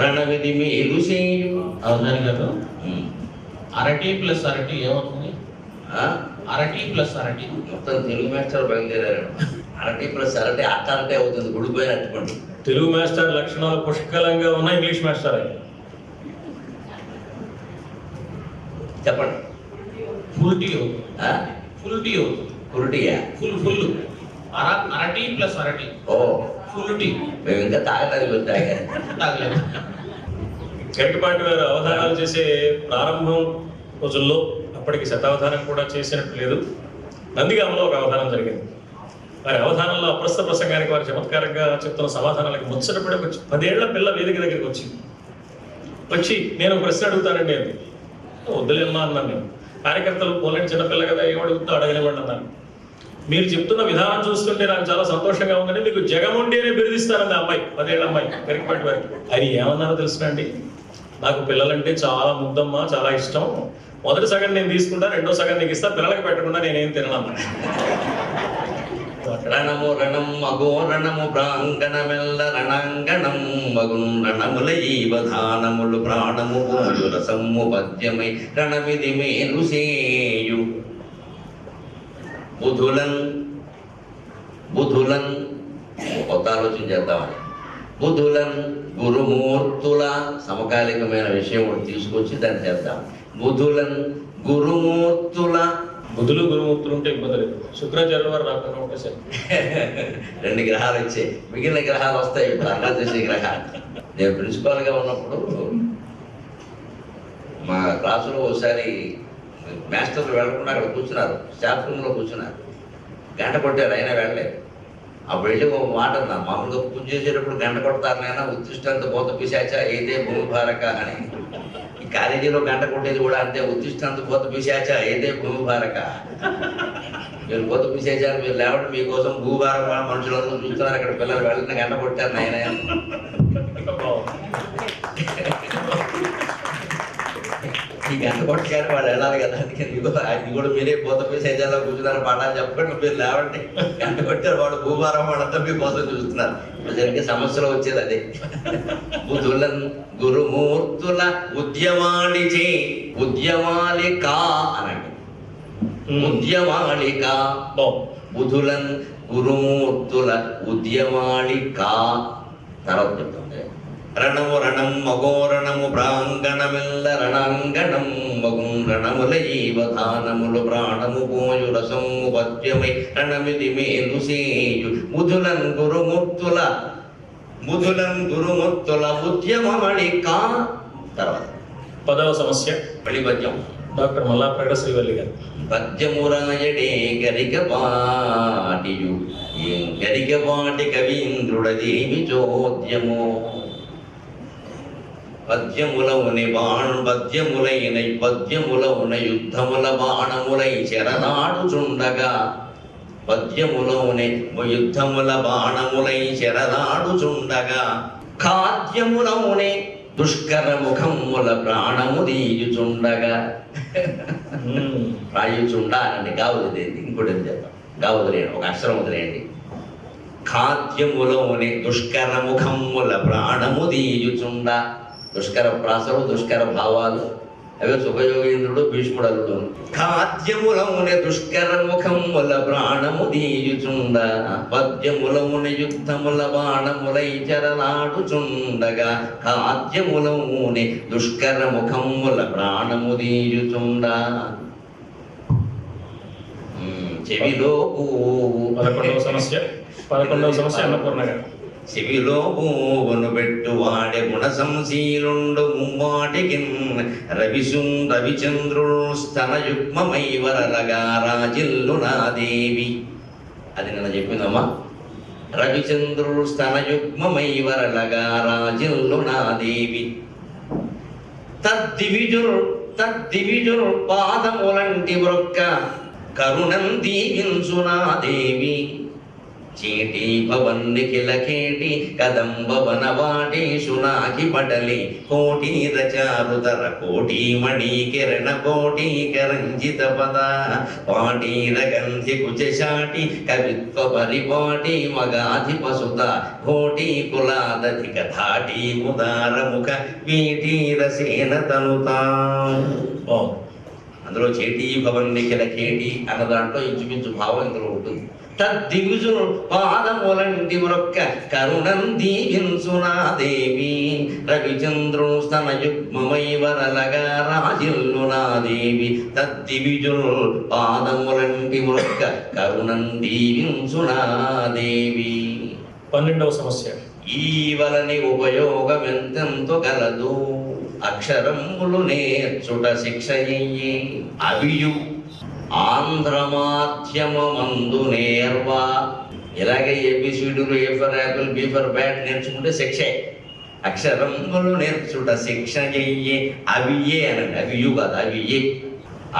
రణవిధి మేలు చేయు. అవునారు కదా. అరటి ప్లస్ అరటి ఏమవుతుంది? అరటి ప్లస్ అరటి. మొత్తం తెలుగు మాస్టర్ బయలుదేరారు. అరటి ప్లస్ అరటి అట్టారటే అవుతుంది, గుడిపోయిన అట్టుకోండి. తెలుగు మాస్టర్ లక్షణాలు పుష్కలంగా ఉన్న ఇంగ్లీష్ మాస్టర్ అయ్యి చెప్పండి. ఫుల్ టీ అవుతుంది. ఫుల్ టీ అవుతుంది. ఫుల్ టీయా? ఫుల్ అరటి ప్లస్ అరటి. ఓ ఫుల్ టీ. మేము ఇంకా తాగలేదు. తాగలేదు. గట్టిపాటి వారు అవధానాలు చేసే ప్రారంభం రోజుల్లో అప్పటికి శతావధానం కూడా చేసినట్టు లేదు. నందిగామలో ఒక అవధానం జరిగింది. వారి అవధానంలో అప్రస్తుత ప్రసంగానికి వారి చమత్కారంగా చెప్తున్న సమాధానాలకి ముచ్చటపడి ఒక 10 ఏళ్ల పిల్ల వేదిక దగ్గరికి వచ్చి నేను ఒక ప్రశ్న అడుగుతానండి అని. వద్దులేమ్మా అన్నాను నేను. కార్యకర్తలు పోలేని చిన్నపిల్ల కదా, ఏమడుగుతుందో అడగనివ్వండి అన్నాను. మీరు చెప్తున్న విధానం చూస్తుంటే నాకు చాలా సంతోషంగా ఉందని మీకు జగముండి అని బిరుదిస్తానండి ఆ అమ్మాయి, 10 ఏళ్ల అమ్మాయి పెరిగిపట్టి వారికి. అది ఏమన్నారో తెలుసునండి, నాకు పిల్లలంటే చాలా ముద్దమ్మా, చాలా ఇష్టం, మొదటి సగం నేను తీసుకుంటా, రెండో సగం నీకు ఇస్తా, పిల్లలకి పెట్టకుండా నేనేం తినను. రణము రణం అఘోరణము ప్రాంగణమెల్ల రణాంగణం మగున్ రణముల జీవధానములు ప్రాణము పోయు రసము పద్యమై రణమిది మేలు సేయు బుధులన్ కొత్త ఆలోచన చేద్దామని బుధులన్ గురుమూర్తుల సమకాలికమైన విషయం ఒకటి తీసుకొచ్చి దాన్ని చేద్దాం. బుధులన్ గురుమూర్తుల, బుధులు గురుమూర్తులు ఉంటే ఇబ్బంది లేదు, శుక్రాచార్యుల వారు రాకుండా ఉంటే సరే. 2 గ్రహాలు వచ్చాయి, మిగిలిన గ్రహాలు వస్తాయి. అలా చేసే గ్రహాలు. నేను ప్రిన్సిపాల్గా ఉన్నప్పుడు మా క్లాసులో ఒకసారి మాస్టర్లు వెళ్ళకుండా అక్కడ కూర్చున్నారు, స్టాఫ్ రూమ్లో కూర్చున్నారు. గంట కొట్టారు, అయినా వెళ్ళలేదు. అప్పుడు వెళ్ళి ఒక మాట అన్నా, మామూలుగా పూజ చేసేటప్పుడు గంట కొడతారు నాయన, ఉత్తిష్టంత పోత పిశాచ ఏదే భూమిభారక అని. ఈ కాలేజీలో గంట కొట్టేది కూడా అంతే, ఉత్తిష్టంత పోత పిశాచ ఏదే భూమిభారక. మీరు పోత పిశాచాలు మీరు లేవడం మీకోసం భూభారం మనుషులందరూ చూస్తున్నారు, అక్కడ పిల్లలు వెళ్ళిన గంట కొట్టారు నాయన. ఈ గంట కొట్టగానే వాళ్ళు వెళ్ళాలి కదా, అందుకని అది కూడా మీరే పోత పిశాచాల్లో కూర్చున్నారు, పాఠాలు చెప్పండి, మీరు లేవండి, గంట కొట్టారు, వాడు భూభారం వాళ్ళంతా మీకోసం చూస్తున్నారు. ఇప్పుడు జరిగే సమస్యలో వచ్చేది అదే. బుధులన్ గురుమూర్తుల ఉద్యమాళిచే ఉద్యమాలిక అనండి, ఉద్యమాళిక. బుధులన్ గురుమూర్తుల ఉద్యమాళిక. తర్వాత చెప్తుంది రణము రణం అఘోరణము ప్రాంగణమెల్ల రణాంగణం మగున్ రణముల జీవధానములు ప్రాణము పోయు రసము పద్యమై రణమిది మేలు సేయు బుధులన్ గురుమూర్తుల ఉద్యమమళిక. తర్వాత 10వ సమస్య మళ్ళీ పద్యం. డాక్టర్ మల్లాప్రగడ శ్రీవల్లి గారు. పద్యమురాయడే గరికపాటియు ఏం గరికపాటి కవీంద్రుడదేవి చోద్యము పద్యములౌన యుద్ధముల బాణములై శరణాడుచుండగా ఖాద్యములౌనే దుష్కర ముఖముల ప్రాణము దీయుచుండగా. రాయుచుండా అనండి, గావుది ఇంకోటి చెప్తాం, గావు వదిలేయండి, ఒక అక్షరం వదిలేయండి. ఖాద్యములౌనే దుష్కర ముఖముల ప్రాణము దీయుచుండ. దుష్కర ప్రాసలు, దుష్కర భావాలు, అవే సుఖయోగేంద్రుడు భీష్ముడు అల్లుడు. ఖాద్యములమున దుష్కర ముఖముల ప్రాణము దీయుచుండ పద్యములమున యుద్ధముల బాణములై చరలాడుచుండగా ఖాద్యములమున దుష్కర ముఖముల ప్రాణము దీయుచుండ. చెవిలో 11వ సమస్య అన్నపూర్ణ గారు. చెవిలో పూవును పెట్టువాడే గుణ సంశీలుండు ముమ్మాటికి రవిచంద్రుడు స్తన యుగ్మమై వరలగా రాజిల్లు నాదేవి. అది నిన్న చెప్పిందమ్మా. రవిచంద్రుడు స్తన యుగ్మమై వరలగా రాజిల్లు నాదేవి. తద్దివిజురు పాదములంటి వృక్క కరుణం దీవించు నాదేవి. చీటి భవన్నిఖిల కేటి కదంబ వనవాటి సునాకి పటలి కోటి రచారుదర కోటి మణి కిరణ కోటి కరంజిత పద పాటీర గంధి కుచాటి కవిత్వ పరిపాటి మగాధి పసుత కోటి కులాదధిక ధాటి ముదార ముఖ వీటీర సేన తనుతా. అందులో చేటి భవన్నిఖిల కేటి అన్న దాంట్లో ఇంచుమించు భావం ఇందులో ఉంటుంది. తద్దివిజును పాదములంటి మృక్క కరుణం దీవించునాదేవి. రవిచంద్రుడు స్తన యుగ్మమై వరలగా రాజిల్లు నాదేవి. తద్దివిజును పాదములంటి మృక్క కరుణం దీవించునాదేవి. 12వ సమస్య. ఈ వలని ఉపయోగమెంతెంతో కలదు అక్షరములు నేర్చుట శిక్షయ్యి. ఆంధ్ర మాధ్యమమందు నేర్వా. ఇలాగే ఏబిసిడీలు, A for apple, B for bat నేర్చుకుంటే శిక్షే. అక్షరములు నేర్చుట శిక్షయే. అవియే అనండి, అవియు కాదు, అవియే.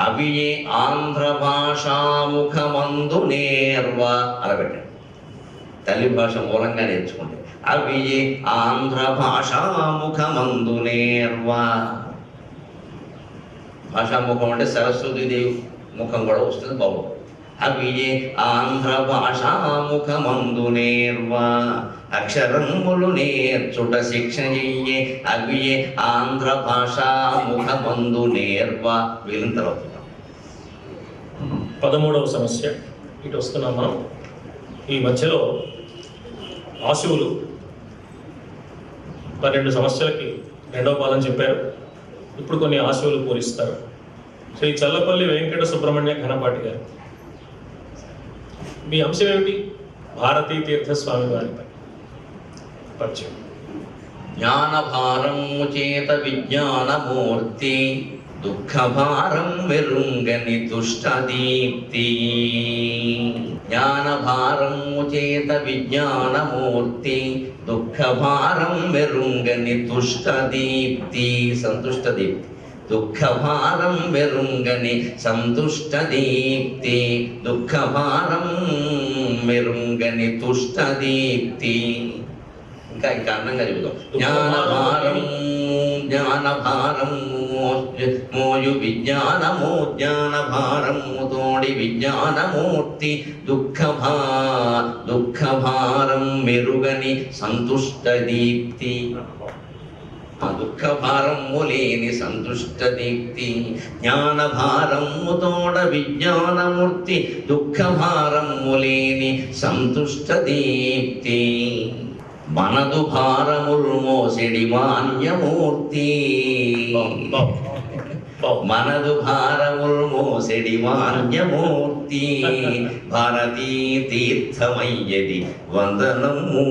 అవియే ఆంధ్ర భాషాముఖమందు నేర్వా అలా పెట్టండి. తల్లి భాష మూలంగా నేర్చుకుంటే అవియే ఆంధ్ర భాషాముఖమందు నేర్వా. భాషాముఖం అంటే సరస్వతీదేవి ముఖం కూడా వస్తుంది, బాగుంది. అవియే ఆంధ్ర భాషాముఖమందు నేర్వా. అక్షరములు నేర్చుట శిక్షయే. అవియే ఆంధ్ర భాషాముఖమందు నేర్వా. వీళ్ళని తర్వాత 13వ సమస్య ఇటు వస్తున్నాం మనం. ఈ మధ్యలో ఆశువులు 12 సమస్యలకి 2వ పాదం చెప్పారు. ఇప్పుడు కొన్ని ఆశువులు పూరిస్తారు. శ్రీ చల్లపల్లి వెంకట సుబ్రహ్మణ్య ఘనపాటి గారు. మీ అంశం ఏమిటి? భారతీ తీర్థస్వామి వారిపై పరిచయం. జ్ఞానభారము చేత విజ్ఞానమూర్తి, దుఃఖభారం వెరుంగని దుష్టదీప్తి. జ్ఞానభారము చేత విజ్ఞానమూర్తి, దుఃఖభారం వెరుంగని దుష్టదీప్తి. సంతుష్టదీప్తి. దుఃఖభారం వెరుంగని సంతుష్టదీప్తి. దుఃఖభారం వెరుంగని తుష్టదీప్తి. ఇంకా అందంగా చెబుతాం. జ్ఞానభారం మోయు విజ్ఞానము, జ్ఞానభారము తోడి విజ్ఞానమూర్తి. దుఃఖభారం మెరుగని సంతుష్టదీప్తి. దుఃఖభారము లేని సంతుష్టదీప్తి. జ్ఞానభారము తోడ విజ్ఞానమూర్తి. దుఃఖభారము లేని సంతుష్టదీప్తి. మనదు భారములు మోసెడి మాన్యమూర్తి. మనదు భారములు మోసెడి మాన్యమూర్తి. భారతీ తీర్థమయ్యది వందనము.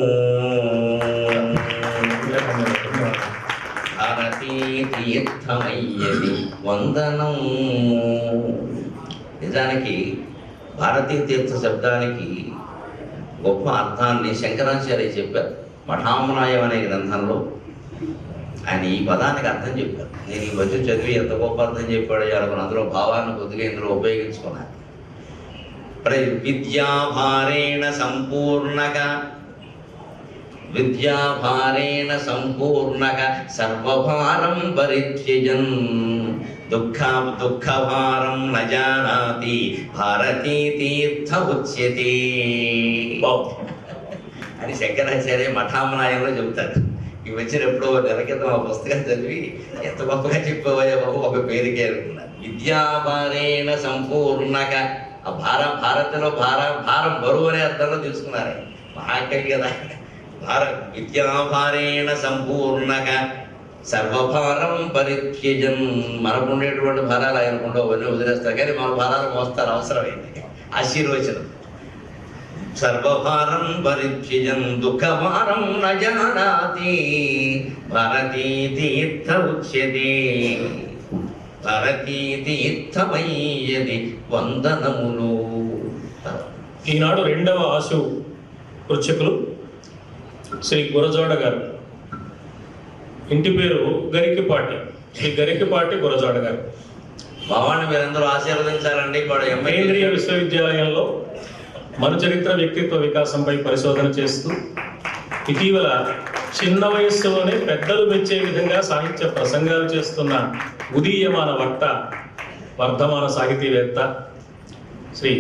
భారతీ తీర్థమయ్యది వందనం. నిజానికి భారతీ తీర్థ శబ్దానికి గొప్ప అర్థాన్ని శంకరాచార్య చెప్పారు. మఠామనాయం అనే గ్రంథంలో ఆయన ఈ పదానికి అర్థం చెప్పారు. నేను ఈ మధ్య చదివి ఎంత గొప్ప అర్థం చెప్పాడో అనుకుని అందులో భావాన్ని కొద్దిగా ఇందులో ఉపయోగించుకున్నాను. విద్యాభారేణ సంపూర్ణగా, విద్యాభారేణ సంపూర్ణగా సర్వభారం పరిత్యజన్. దుఃఖభారం న జానాతి భారతీ తీర్థ ఉచ్యతే అని శంకరాచార్య మఠామనాయంలో చెబుతారు. ఇవి వచ్చినప్పుడు నెల క్రితం ఆ పుస్తకం చదివి ఎంత గొప్పగా చెప్పవయ్యా బాబు, ఒక పేరుకే అనుకున్నారు. విద్యాభారేణ సంపూర్ణగా. ఆ భారత్లో భారం బరువు అనే అర్థంలో తెలుసుకున్నారు. మహాకవి కదా. విద్యాభారేణ సంపూర్ణగా సర్వభారం పరిత్యజన్. మనకు ఉండేటువంటి భారాలు ఆయనకుండా అవన్నీ వదిలేస్తారు, కానీ మన భారాలు మోస్తారు అవసరమైంది. ఆశీర్వచనం. సర్వభారం పరిత్యజన్ దుఃఖభారం న జానాతి భారతీ తీర్థ ఉచ్యతే. భారతీ తీర్థమయ్యది వందనములు. ఈనాడు 2వ ఆశు పృచ్ఛకులు శ్రీ గురజోడ గారు. ఇంటి పేరు గరికిపాటి, శ్రీ గరికిపాటి గురజోడ గారు. భావాన్ని మీరందరూ ఆశీర్వదించాలండి. కేంద్రీయ విశ్వవిద్యాలయంలో మనుచరిత్ర వ్యక్తిత్వ వికాసంపై పరిశోధన చేస్తూ ఇటీవల చిన్న వయస్సులోనే పెద్దలు మెచ్చే విధంగా సాహిత్య ప్రసంగాలు చేస్తున్న ఉదీయమాన వక్త, వర్ధమాన సాహితీవేత్త శ్రీ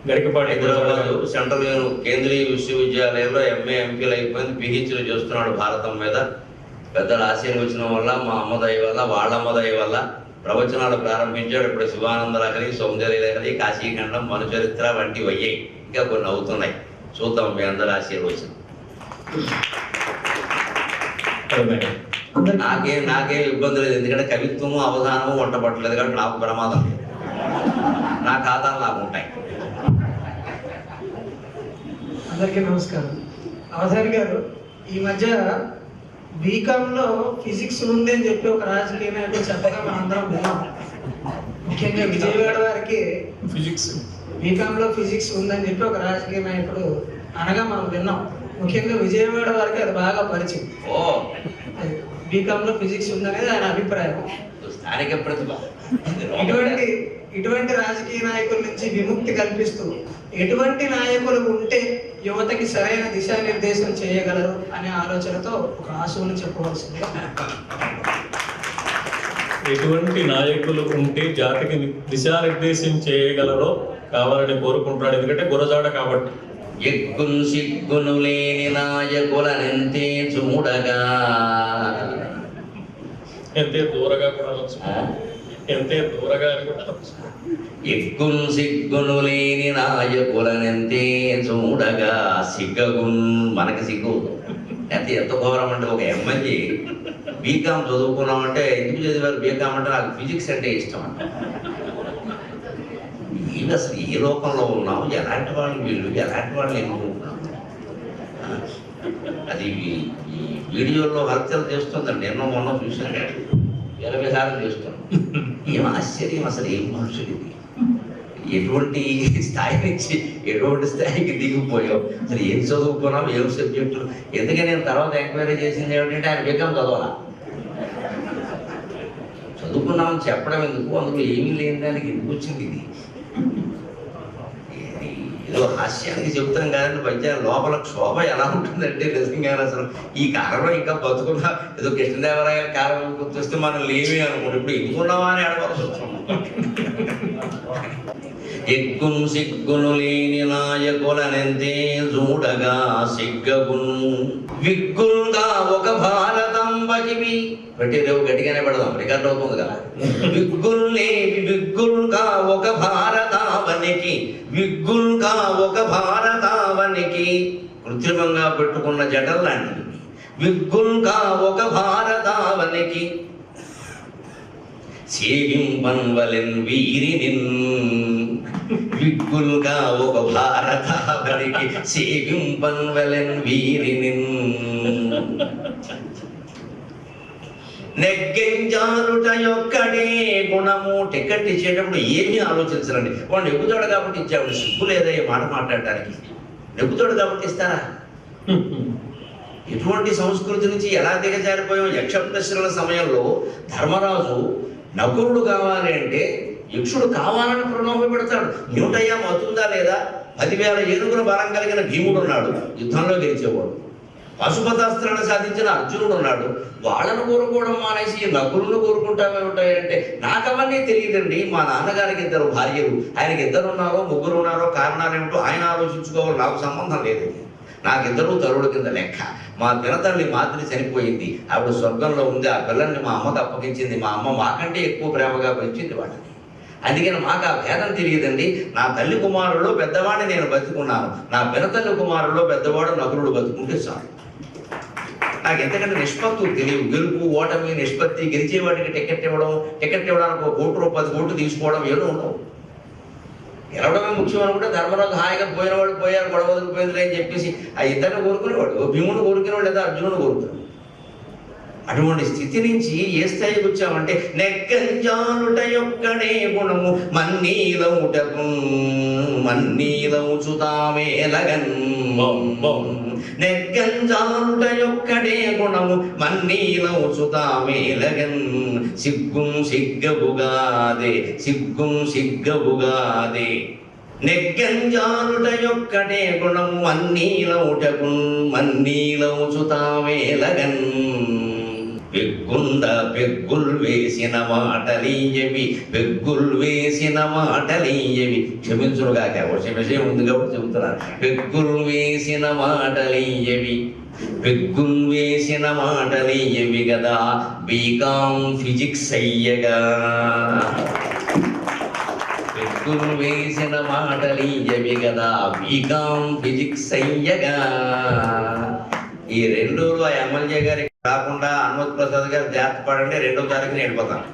గరికపాటి హైదరాబాద్ సెంట్రల్ కేంద్రీయ విశ్వవిద్యాలయంలో ఎంఏ ఎంపీలు అయిపోయింది. పిహెచ్డీ చేస్తున్నాడు భారతం మీద. పెద్దల ఆశీర్వచనం వల్ల, మా అమ్మ దయ వల్ల, వాళ్ళమ్మ దయ వల్ల ప్రవచనాలు ప్రారంభించాడు. ఇప్పుడు శివానంద లహరి, సౌందర్య లహరి, కాశీఖండం, మనుచరిత్ర వంటివి అయ్యాయి. ఇంకా కొన్ని అవుతున్నాయి. చూద్దాం మీ అందరి ఆశీర్వచనం. నాకేం ఇబ్బంది లేదు, ఎందుకంటే కవిత్వము అవధానము వంట పట్టలేదు కాబట్టి నాకు ప్రమాదం లేదు. నా ఖాతాలు నాకు ఉంటాయి. అందరికీ నమస్కారం. అవధాని గారు, ఈ మధ్య బీకామ్లో ఫిజిక్స్ ఉంది అని చెప్పి ఒక రాజకీయ నాయకుడు చెప్పగా మనందరం విన్నాం. ముఖ్యంగా విజయవాడ వారికి ఫిజిక్స్ బీకాంలో ఫిజిక్స్ ఉందని చెప్పి ఒక రాజకీయ నాయకుడు అనగా మనం విన్నాం. ముఖ్యంగా విజయవాడ వారికి అది బాగా పరిచయం. ఓ బీకాంలో ఫిజిక్స్ ఉందనేది ఆయన అభిప్రాయం. స్థానిక ప్రతిభ. ఇటువంటి రాజకీయ నాయకుల నుంచి విముక్తి కల్పిస్తూ ఎటువంటి నాయకులు ఉంటే యువతకి సరైన దిశానిర్దేశం చేయగలరు అనే ఆలోచనతో ఒక ఆశువుని చెప్పవలసింది. ఎటువంటి నాయకులు ఉంటే జాతికి దిశానిర్దేశం చేయగలరో కావాలని కోరుకుంటున్నాడు. ఎందుకంటే గురజాడ కాబట్టి. ఎగ్గును సిగ్గును లేని నాయకులనెంతే చూడగా, ఎంతే దూరగా కూడా అనొచ్చు, ఎంతే దూరగా అని కూడా అనొచ్చు. ఎగ్గును సిగ్గును లేని నాయకులనెంతే చూడగా సిగ్గగున్. మనకి సిగ్గు అయితే ఎంత ఘోరం అంటే, ఒక ఎమ్మెల్యే బీకామ్ చదువుకున్నామంటే ఎందుకు చదివారు బీకామ్ అంటే నాకు ఫిజిక్స్ అంటే ఇష్టం అంట. వీళ్ళు అసలు ఏ లోకంలో ఉన్నాం, ఎలాంటి వాళ్ళు వీళ్ళు, ఎలాంటి వాళ్ళు ఎన్నుకుంటున్నాం. అది ఈ వీడియోలో హత్యలు చేస్తుందండి. ఎన్నో మొన్న చూశాను, 20 సార్లు చేస్తున్నాం. ఏం ఆశ్చర్యం, అసలు ఏం మనుషులు ఇది, ఎటువంటి స్థాయి నుంచి ఎటువంటి స్థాయికి దిగిపోయావు, అసలు ఏం చదువుకున్నావు, ఏం సబ్జెక్టులు. ఎందుకని నేను తర్వాత ఎంక్వైరీ చేసింది ఏమిటంటే ఆయన బీకాం చదవాలా, చదువుకున్నామని చెప్పడం ఎందుకు, అందులో ఏమీ లేని దానికి ఎందుకు వచ్చింది ఇది. ఏదో హాస్యానికి చెబుతాం కాదండి, పద్యాలు లోపల క్షోభ ఎలా ఉంటుందంటే నిజంగా అసలు ఈ కాలంలో ఇంకా బతుకున్నా ఏదో కృష్ణదేవరాయ కాలం గుర్తొస్తే మనం లేమి అనుకుంటాం. ఇప్పుడు ఎందుకున్నావా అని అడగవలసి వస్తున్నాం. ఎగ్గును సిగ్గును లేని నాయకులనెంతే చూడగా సిగ్గగును, విగ్గులుగా ఒక భారతంబకివి పెట్టి రేపు గట్టిగానే పెడదాం, రికార్డు అవుతుంది కదా. విగ్గులుగా ఒక భారతావనికి, విగ్గులుగా ఒక భారతావనికి, కృత్రిమంగా పెట్టుకున్న జటల్ లాంటివి. విగ్గులుగా ఒక భారతావనికి సేవింపన్వలెన్ వీరినిన్, విగ్గులుగా ఒక భారతావనికి సేవింపన్వలెన్ వీరినిన్. నెగ్గెంజాలుట యొక్కడే గుణము. టికెట్ ఇచ్చేటప్పుడు ఏమీ ఆలోచించరండి. వాడు నెగ్గుతాడు కాబట్టి ఇచ్చాడు, సిగ్గు లేదా ఈ మాట మాట్లాడటానికి. నెగ్గుతాడు కాబట్టి ఇస్తారా? ఇటువంటి సంస్కృతి నుంచి ఎలా దిగజారిపోయాం. యక్ష ప్రశ్నల సమయంలో ధర్మరాజు నకులుడు కావాలి అంటే యక్షుడు కావాలని ప్రలోభ పెడతాడు. ఏమిటయ్యా మతుందా లేదా? 10,000 ఏనుగుల బలం కలిగిన భీముడు ఉన్నాడు, యుద్ధంలో గెలిచేవాడు. పశుపతాస్త్రాన్ని సాధించిన అర్జునుడు ఉన్నాడు. వాళ్ళను కోరుకోవడం మానేసి నకులను కోరుకుంటామేమిటాయంటే, నాకు అవన్నీ తెలియదండి. మా నాన్నగారికి 2 భార్యలు, ఆయనకి 2 ఉన్నారో 3 ఉన్నారో కారణాలు ఏమిటో ఆయన ఆలోచించుకోవాలి, నాకు సంబంధం లేదు. నాకు 2 తరువుల కింద లెక్క. మా దినతల్లి మాదిరి చనిపోయింది, ఆవిడ స్వర్గంలో ఉంది. ఆ పిల్లల్ని మా అమ్మకు అప్పగించింది. మా అమ్మ మాకంటే ఎక్కువ ప్రేమగా పెంచింది వాళ్ళని. అందుకని మాకు ఆ భేదం తెలియదండి. నా తల్లి కుమారుల్లో పెద్దవాడిని నేను బతుకున్నాను, నా పినతల్లి కుమారుల్లో పెద్దవాడు నకులుడు బతుకుంటే చాలు. నాకు ఎంతకంటే నిష్పత్తులు తెలియవు. గెలుపు ఓటమి నిష్పత్తి, గెలిచేవాడికి టికెట్ ఇవ్వడానికి 1 కోటి 10 కోట్లు తీసుకోవడం ఏదో ఉండవు. గెలవడమే ముఖ్యం అనుకుంటే ధర్మరాజు హాయిగా పోయిన వాళ్ళు పోయారు, గొడవ వదిలిపోయింది అని చెప్పేసి ఆ ఇద్దరిని కోరుకునేవాడు. భీముడు కోరుకునేవాడు లేదా అర్జునుడు కోరుకునేవాడు. అటువంటి స్థితి నుంచి ఏ స్థాయికి వచ్చామంటే, నెగ్గంజాలుట యొక్కడే గుణము మన్నీలముటకు మన్నీలముచుతామేలగన్. నెగ్గంజాలుట యొక్కడే గుణము మన్నీలముచుతామేలగన్. సిగ్గుం సిగ్గబుగాదే, సిగ్గుం సిగ్గబుగాదే. నెగ్గంజాలుట యొక్కడే గుణము మన్నీలముటకు మన్నీలముచుతామేలగన్. పెగ్గుండ పెగ్గుల్ వేసిన మాటలీయవి, పెగ్గుల్ వేసిన మాటలీయవి. క్షమించునుగాక, విషయం ఉంది కాబట్టి చెబుతున్నారు. పెగ్గుల్ వేసిన మాటలీయవి, పెగ్గుల్ వేసిన మాటలీయవి కదా బీకాం ఫిజిక్స్ అయ్యగా. పెగ్గుల్ వేసిన మాటలీయవి కదా బీకాం ఫిజిక్స్ అయ్యగా. ఈ 2 ఆ ఎమ్మెల్యే గారి కాకుండా హనుమత్ ప్రసాద్ గారు జాగ్రత్త పడండి, 2వ తారీఖున వెళ్ళిపోతాను.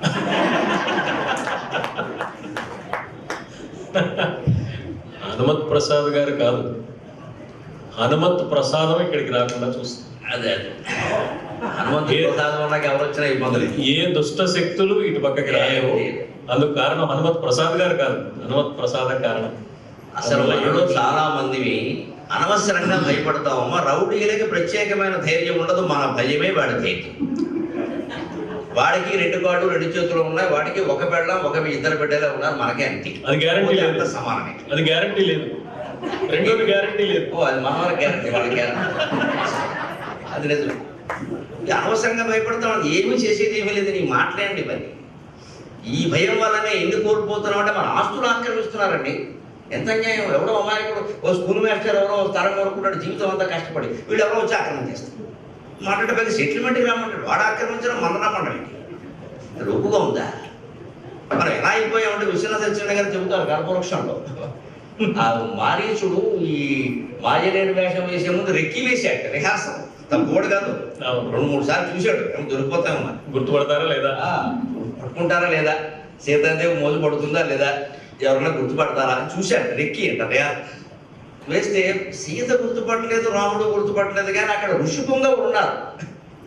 హనుమత్ ప్రసాద్ గారు కాదు, హనుమత్ ప్రసాదం ఇక్కడికి రాకుండా చూస్తుంది. అదే హనుమంతుడి ప్రసాదం ఉన్నాక ఎవరు వచ్చినా ఇబ్బంది లేదు. ఏ దుష్ట శక్తులు ఇటు పక్కకి రాలేవు. అందుకు కారణం హనుమత్ ప్రసాద్ గారు కాదు, హనుమత్ ప్రసాద కారణం. అసలు మనలో చాలా మందివి అనవసరంగా భయపడతామమ్మా. రౌడీలకి ప్రత్యేకమైన ధైర్యం ఉండదు, మన భయమే వాడి ధైర్యం. వాడికి 2 కాళ్ళు 2 చేతులు ఉన్నాయి, వాడికి ఒక పెళ్ళం ఒక ఇద్దరు బిడ్డలే ఉన్నారు, మనకే అంతే. అది గ్యారంటీ లేదు, అంత సమానమే. అది గ్యారంటీ లేదు. రెండోది గ్యారంటీ లేదు. అది మన వాళ్ళ గ్యారంటీ, వాళ్ళ గ్యారంటీ. అది నిజం. అనవసరంగా భయపడతాం, ఏమి చేసేది ఏమీ లేదు. నీ మాట్లాడండి మరి. ఈ భయం వల్లనే ఎన్ని కోల్పోతున్నాం అంటే మన ఆస్తులు ఆక్రమిస్తున్నారండి. ఎంత అన్యాయం. ఎవరో అమాయకుడు, ఓ స్కూల్ మాస్టర్ ఎవరో స్థలం కొనుక్కుంటాడు, జీవితం అంతా కష్టపడి వీళ్ళు ఎవరో వచ్చి ఆక్రమించేస్తారు. మాట్లాడే పెద్ద సెటిల్మెంట్కి రామంటాడు, వాడు ఆక్రమించడం మన రమ్మంటాడు. రొప్పుగా ఉందా? మనం ఎలా అయిపోయామంటే విశ్వనాథ సత్యనారాయణ గారు చెబుతారు కర్పవృక్షంలో. ఆ మారీచుడు ఈ మాయలేని వేషం వేసే ముందు రెక్కి వేసాడు, రిహార్సల్. తప్పకూడదు కాదు, 2-3 సార్లు చూశాడు. దొరికిపోతాము మరి. గుర్తుపడతారా లేదా, పట్టుకుంటారా లేదా, సీతాదేవి మోజు పడుతుందా లేదా, ఎవరైనా గుర్తుపడతారా అని చూశాడు. రెక్కి అంటారు వేస్తే సీత గుర్తుపట్టలేదు, రాముడు గుర్తుపట్టలేదు. కానీ అక్కడ ఋషిపుంగవుడు ఉన్నారు,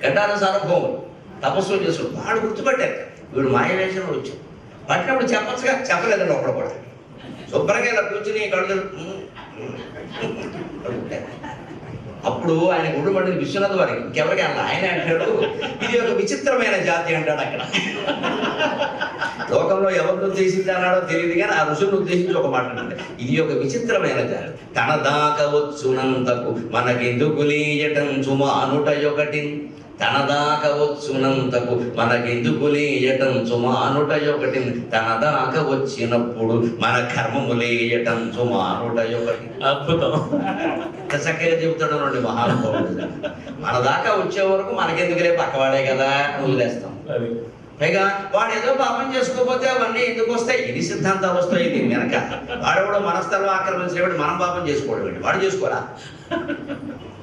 గడ్డాల సార్వభౌముడు, తపస్సులు చేసుడు. వాడు గుర్తుపట్టారు, వీడు మాయవేషంలో వచ్చాడు. పట్టినప్పుడు చెప్పచ్చుగా, చెప్పలేదండి ఒకడు కూడా. శుభ్రంగా ఇలా కూర్చుని కళ్ళు అప్పుడు ఆయన గుడ్డు పడింది విశ్వనాథ్ వారికి, ఇంకెవరికి అలా. ఆయన అంటాడు, ఇది ఒక విచిత్రమైన జాతి అంటాడు. అక్కడ లోకంలో ఎవరిని ఉద్దేశించి అన్నాడో తెలియదు, కానీ ఆ ఋషులను ఉద్దేశించి ఒక మాట అంటే, ఇది ఒక విచిత్రమైన జాతి. తన దాకా వచ్చునంతకు మనకెందుకు లీయటం సుమానుటయొకటి, తన దాకా వచ్చునంతకు మనకెందుకు లీయటం సుమానుటయొకటి, తన దాకా వచ్చినప్పుడు మన కర్మములేయటం సుమానుటయొకటి. అద్భుతం. చక్కగా చెబుతాడు అండి మహానుభావుడు. మన దాకా వచ్చే వరకు మనకెందుకులే, పక్కవాడే కదా అని వదిలేస్తాం. పైగా వాడు ఏదో పాపం చేసుకోకపోతే అవన్నీ ఎందుకు వస్తాయి? ఇది సిద్ధాంతాలు వస్తాయి. దీని వెనక వాడు కూడా మన స్థలం ఆక్రమించినప్పుడు మనం పాపం చేసుకోవడం ఏంటి? వాడు చేసుకోరా?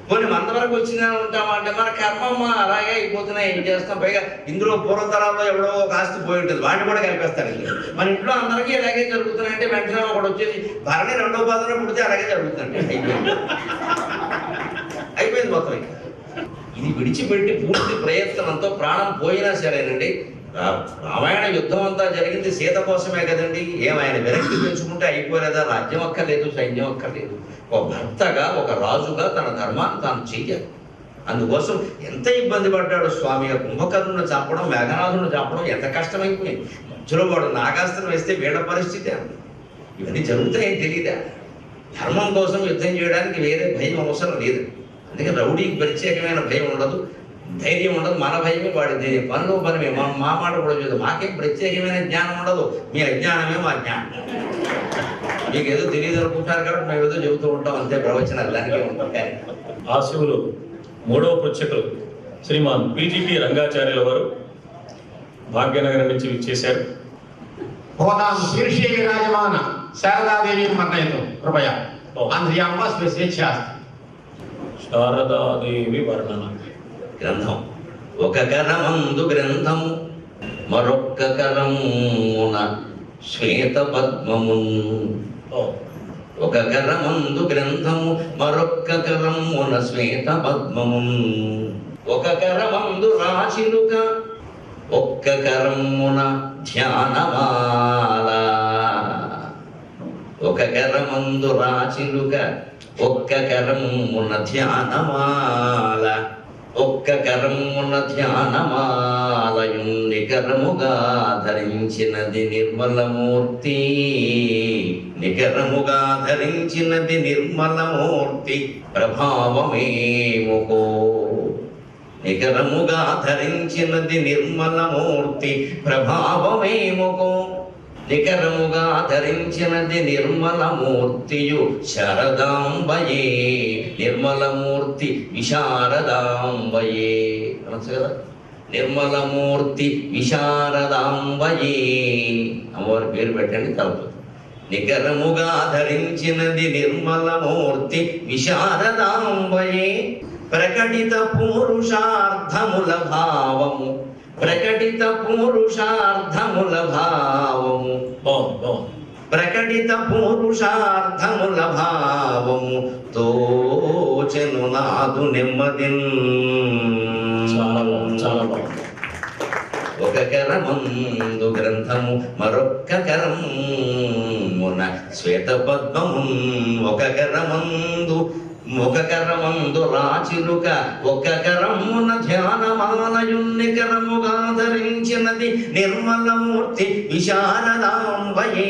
కొన్ని మంద వరకు వచ్చినా ఉంటామా అంటే మన కర్మమ్మ అలాగే అయిపోతున్నాయి, ఏం చేస్తాం? పైగా ఇందులో పూర్వతరాల్లో ఎవడో ఒక ఆస్తి పోయి ఉంటుంది, వాడిని కూడా కలిపేస్తారు. మన ఇంట్లో అందరికీ ఎలాగే జరుగుతున్నాయంటే వెంటనే ఒకటి వచ్చేసి భరణి 2వ పాదంలో పుడితే అలాగే జరుగుతుందండి. అయిపోయింది మొత్తం. ఇది విడిచిపెట్టి పూర్తి ప్రయత్నంతో ప్రాణం పోయినా సరేనండి. రామాయణ యుద్ధం అంతా జరిగింది సీత కోసమే కదండి. ఏమైనా విరక్తి పెంచుకుంటే అయిపోలేదా? రాజ్యం అక్కర్లేదు, సైన్యం అక్కర్లేదు. ఒక భర్తగా, ఒక రాజుగా తన ధర్మాన్ని తాను చెయ్యాలి. అందుకోసం ఎంత ఇబ్బంది పడ్డాడు స్వామి. కుంభకర్ణుని చంపడం, మేఘనాథుని చంపడం ఎంత కష్టమైపోయింది. మధ్యలో వాడు నాగాస్త్రం వేస్తే వీళ్ళ పరిస్థితి ఇవన్నీ జరుగుతాయని తెలియదా? ధర్మం కోసం యుద్ధం చేయడానికి వేరే భయం అవసరం లేదు. అందుకే రౌడీకి ప్రత్యేకమైన భయం ఉండదు, ధైర్యం ఉండదు. మన భయమే వాడి ధైర్యం. పనులు పనిమే. మా మాట కూడా చూద్దు. మాకేం ప్రత్యేకమైన జ్ఞానం ఉండదు, మీ అజ్ఞానమే మా జ్ఞానం. మీకు ఏదో తెలియదు అనుకుంటారు కాబట్టి మేము ఏదో చెబుతూ ఉంటాం, అంతే. ప్రవచనాలు దానికే ఉంటాం. కానీ ఆశువులు 3వ పృచ్ఛకులు శ్రీమాన్ పిజిపి రంగాచార్యుల వారు భాగ్యనగరం నుంచి విచ్చేశారు. भवतां शीर्षे विराजमान शारदादेवी वर्णयतु कृपया. आन्द्रियाम्बा स्वेच्छा శారదాదేవి వర్ణన. గ్రంథం ఒక కరమందు గ్రంథము, మరొక్క కరమున శ్వేత పద్మమున్. ఒక కరమందు గ్రంథము, మరొక్క కరమున శ్వేత పద్మమున్. ఒక కరమందు రాశిలుక, ఒక్క కరమున ధ్యానమాల. ఒక కరమందు రాశిలుక, ఒక్క కరమున ధ్యానమాల. ఒక్క కరమున ధ్యానమాలయు నికరముగా ధరించినది నిర్మలమూర్తి. నికరముగా ధరించినది నిర్మలమూర్తి ప్రభావమేముకో. నికరముగా ధరించినది నిర్మలమూర్తి ప్రభావమేముకో. నికరముగా ధరించినది నిర్మలమూర్తియు శారదాంబయే. నిర్మలమూర్తి విశారదాంబయే అనొచ్చు కదా. నిర్మలమూర్తి విశారదాంబయే అమ్మవారి పేరు పెట్టండి కలుపు. నికరముగా ధరించినది నిర్మలమూర్తి విశారదాంబయే. ప్రకటిత పురుషార్థముల భావము, ప్రకటిత పురుషార్థముల భావము, ప్రకటిత పురుషార్థముల భావము తోచెను నాదు నెమ్మదిన్. చాలా బాగుంది. ఒక కరమందు గ్రంథము మరొక్క కరమున శ్వేత పద్మము, ఒక కరమందు రాచిలుక, ఒక కరమున ధ్యానమాలయున్ని కరముగా ధరించినది నిర్మలమూర్తి విశారదాంబయే.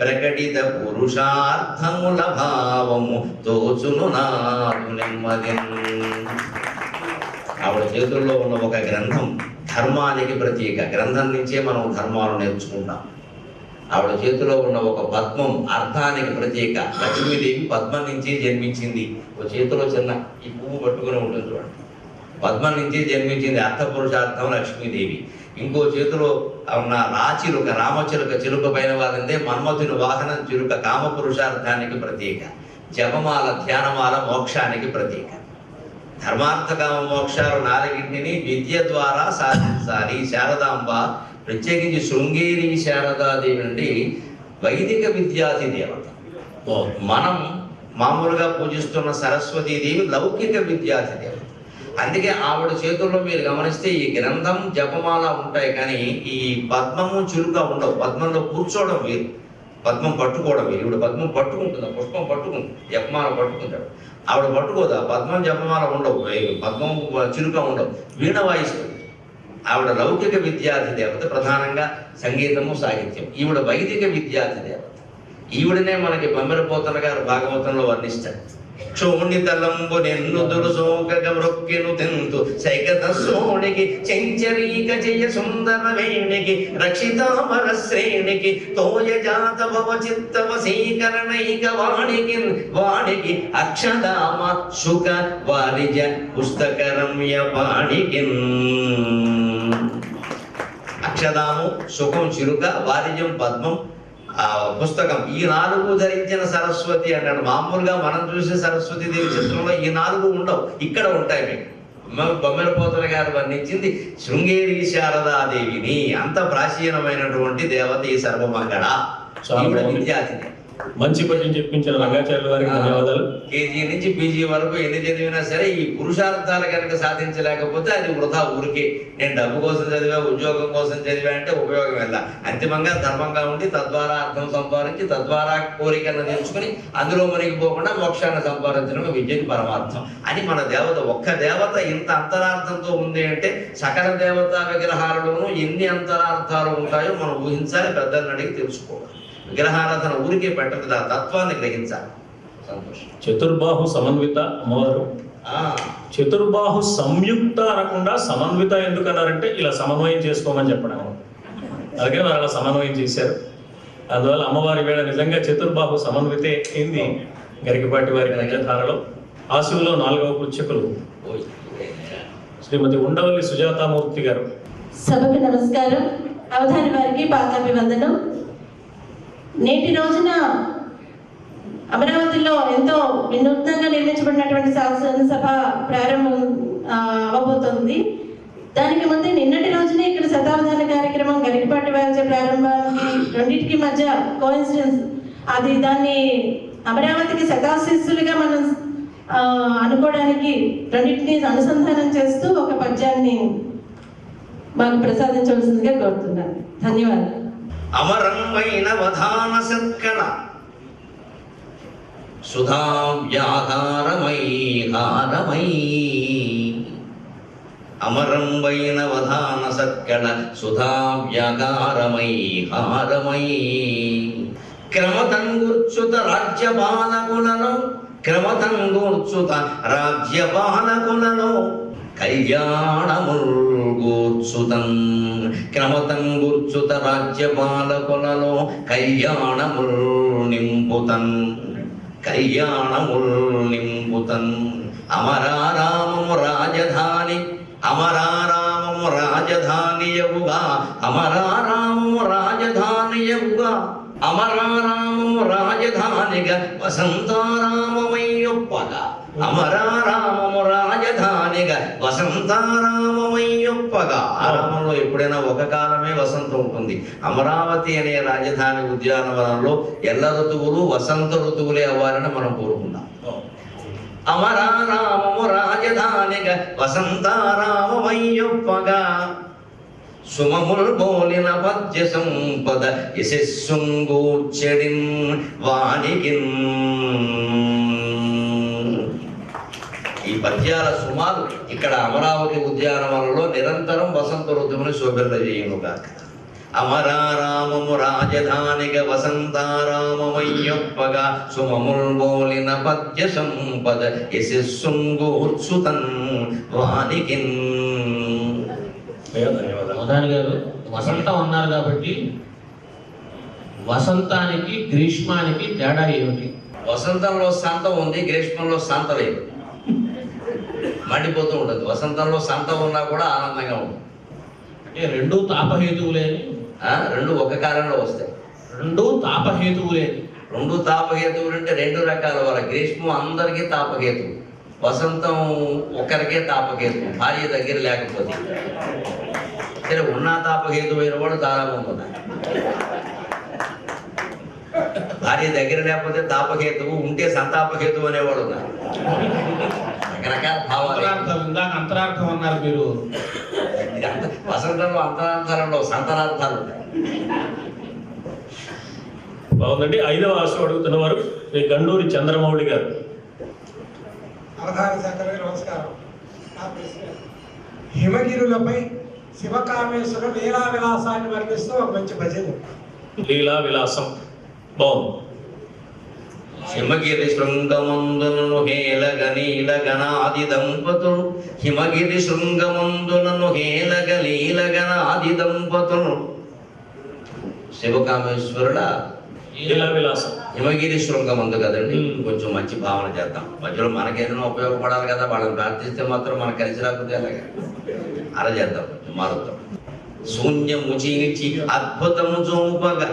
ప్రకటిత పురుషార్థముల భావము తోచును నాకు నెమ్మది. ఆవిడ చేతుల్లో ఉన్న ఒక గ్రంథం ధర్మానికి ప్రతీక. గ్రంథం నుంచే మనం ధర్మాలు నేర్చుకుంటాం. ఆవిడ చేతిలో ఉన్న ఒక పద్మం అర్థానికి ప్రతీక. లక్ష్మీదేవి పద్మం నుంచి జన్మించింది. ఒక చేతిలో చిన్న ఈ పువ్వు పట్టుకుని ఉంటుంది చూడండి, పద్మం నుంచి జన్మించింది. అర్థ పురుషార్థం లక్ష్మీదేవి. ఇంకో చేతిలో ఉన్న రాచిలుక, రామచిలుక, చిలుక పైన వారంటే మన్మథుని వాహనం చిలుక కామ పురుషార్థానికి ప్రతీక. జపమాల, ధ్యానమాల మోక్షానికి ప్రతీక. ధర్మార్థ కామ మోక్షాలు నాలుగింటిని విద్య ద్వారా సాధించాలి. శారదాంబ ప్రత్యేకించి శృంగేరి శారదాదేవి నుండి వైదిక విద్యాది దేవత. మనం మామూలుగా పూజిస్తున్న సరస్వతీదేవి లౌకిక విద్యాది దేవత. అందుకే ఆవిడ చేతుల్లో మీరు గమనిస్తే ఈ గ్రంథం జపమాల ఉంటాయి, కానీ ఈ పద్మము చురుక ఉండవు. పద్మంలో కూర్చోవడం వేరు, పద్మం పట్టుకోవడం వేరు. ఇప్పుడు పద్మం పట్టుకుంటుంది, పుష్పం పట్టుకుంది, జపమాల పట్టుకుంటాడు. ఆవిడ పట్టుకోదా, పద్మం జపమాల ఉండవు, పద్మం చురుక ఉండవు, వీణ వాయిస్తుంది. ఆవిడ లౌకిక విద్యార్థి దేవత, ప్రధానంగా సంగీతము సాహిత్యం. ఈవిడ వైదిక విద్యార్థి దేవత. ఈవిడనే మనకి బొమ్మెరపోతన గారు భాగవతంలో వర్ణిస్తారు. క్షోణితలంబు నెన్నుదురు సోకగ మృక్కెను తెంతు సైకత సోణికి చెంచరీక జయ సుందర వేణికి రక్షితామర శ్రేణికి తోయ జాత భవ చిత్త వశీకరణైక వాణికి అక్షదామ శుక వారిజ పుస్తకరమ్య పాణికి. అక్షదాము శుకం చిరుక, వారిజం పద్మం, పుస్తకం. ఈ నాలుగు ధరించిన సరస్వతి అన్నాడు. మామూలుగా మనం చూసే సరస్వతి దేవి చిత్రంలో ఈ నాలుగు ఉండవు, ఇక్కడ ఉంటాయి. మీకు బొమ్మెరపోతల గారు వర్ణించింది శృంగేరి శారదాదేవిని. అంత ప్రాచీనమైనటువంటి దేవత ఈ సర్వమంగళ. విద్యార్థి మంచి పద్యం చెప్పించిన రంగాచార్యుల వారికి ధన్యవాదాలు. కేజీ నుంచి పీజీ వరకు ఎన్ని చదివినా సరే ఈ పురుషార్థాలు కనుక సాధించలేకపోతే అది వృధా. ఊరికే నేను డబ్బు కోసం చదివా, ఉద్యోగం కోసం చదివా అంటే ఉపయోగం వెళ్ళ. అంతిమంగా ధర్మంగా ఉండి తద్వారా అర్థం సంపాదించి తద్వారా కోరికలను తెచ్చుకుని అందులో మునిగిపోకుండా మోక్షాన్ని సంపాదించడం విద్యకి పరమార్థం అని మన దేవత. ఒక్క దేవత ఇంత అంతరార్థంతో ఉంది అంటే సకల దేవతా విగ్రహాలలోనూ ఎన్ని అంతరార్థాలు ఉంటాయో మనం ఊహించాలి, పెద్దలను అడిగి తెలుసుకోవాలి. విగ్రహారాధన ఊరికే పెట్టదు, ఆ తత్వాన్ని గ్రహించాలి. సంతోషం. చతుర్బాహు సమన్విత అమ్మవారు. చతుర్బాహు సంయుక్త అనకుండా సమన్విత ఎందుకు అన్నారంటే ఇలా సమన్వయం చేసుకోమని చెప్పడం. అలాగే వారు అలా సమన్వయం చేశారు. అందువల్ల అమ్మవారి వేళ నిజంగా చతుర్బాహు సమన్వితే ఏంది గరికపాటి వారి పంచధారలో. ఆశువులో 4వ పుచ్చకులు శ్రీమతి ఉండవల్లి సుజాతామూర్తి గారు. సభకు నమస్కారం. అవధాని వారికి పాదాభివందనం. నేటి రోజున అమరావతిలో ఎంతో వినూత్నంగా నిర్మించబడినటువంటి శాసనసభ ప్రారంభం అవ్వబోతోంది. దానికి ముందే నిన్నటి రోజునే ఇక్కడ శతావధాన కార్యక్రమం గరికపాటి వారి ప్రారంభానికి రెండింటికి మధ్య కోఇన్సిడెన్స్. అది దాన్ని అమరావతికి శతాశిస్సులుగా మనం అనుకోవడానికి రెండింటినీ అనుసంధానం చేస్తూ ఒక పద్యాన్ని మాకు ప్రసాదించవలసిందిగా కోరుతున్నాను. ధన్యవాదాలు. అమరమైన వధాన సత్కళ సుధావ్యాహారమై హారమై. అమరంబైన వధాన సత్కళ సుధావ్యాకారమై హారమై. క్రమతంగుర్చుత రాజ్యపాలకులలో కళ్యాణముల్గూర్చుతం. క్రమతంగుర్చుత రాజ్యపాలకులలో కళ్యాణముల్ నింపుతన్. అమరారామము రాజధాని యగుగా. అమరారామము రాజధానిగా వసంతారామమయ్యొప్పగా. అమరారామము రాజధానిగా వసంతారామమయ్యొప్పగా. ఆరంభంలో ఎప్పుడైనా ఒక కాలమే వసంతం ఉంటుంది. అమరావతి అనే రాజధాని ఉద్యానవనంలో ఎల్ల ఋతువులు వసంత ఋతువులే అవ్వాలని మనం కోరుకున్నాం. అమరారామము రాజధానిగా వసంతారామమయ్యొప్పగా సుమముల్ బోలిన పద్య సంపద యశస్సుంగూర్చెడిన్ వాణికిన్. ఈ పద్యాల సుమారు ఇక్కడ అమరావతి ఉద్యానవనంలో నిరంతరం వసంత ఋతువుని శోభిల్లజేయునుగాక. అమరారామము రాజధానిగా వసంతారామమయ్యొప్పగా సుమముల్ బోలిన పద్య సంపద యశస్సుంగూర్చుతన్ వాణికిన్. ధన్యవాదాలు. మోదాని గారు వసంతం అన్నారు కాబట్టి వసంతానికి గ్రీష్మానికి తేడా ఏమిటి? వసంతంలో సంత ఉంది, గ్రీష్మంలో సంత లేదు, మండిపోతూ ఉంటుంది. వసంతంలో సంత ఉన్నా కూడా ఆనందంగా ఉంటుంది. అంటే రెండు తాపహేతువులేని, రెండు ఒక కాలంలో వస్తాయి. రెండు తాపహేతువులేని. రెండు తాపహేతువులు అంటే రెండు రకాల వాళ్ళ. గ్రీష్మం అందరికీ తాపహేతువు, వసంతం ఒక్కరికే తాపహేతువు, భార్య దగ్గర లేకపోతే. సరే, ఉన్న తాపహేతు అయిన వాడు చాలా మంది ఉన్నారు. భార్య దగ్గర లేకపోతే తాపహేతువు, ఉంటే సంతాపహేతువు అనేవాడు ఉన్నారు. రకరకాల భావాలు. ఇందాక అంతరార్థం అన్నారు మీరు. వసంతంలో అంతరార్థాలలో సంతరార్థాలు ఉంటాయి. బాగుందండి. 5వ ఆశ అడుగుతున్న వారు శ్రీ గండూరి చంద్రమౌళి గారు. అవధాన శాఖ నమస్కారం. నా ప్రశ్న, హిమగిరులపై శివకామేశ్వర లీలా విలాసాన్ని వర్ణిస్తూ ఒక మంచి భజన. లీలా విలాసం బాగుంది. హిమగిరి శృంగమందునను హేలగ నీలగణాది దంపతులు, హిమగిరి శృంగమందునను హేలగ నీలగణాది దంపతులు. శివకామేశ్వరుడ లీలా విలాసం హిమగిరి శృంగమందు కదండి. కొంచెం మంచి భావన చేద్దాం. మధ్యలో మనకేదైనా ఉపయోగపడాలి కదా, వాళ్ళని ప్రార్థిస్తే మాత్రం మనకు కలిసి రాకపోతే అలాగే అలా చేద్దాం, మారుద్దాం. శూన్యము చీల్చి అద్భుతము చూపగా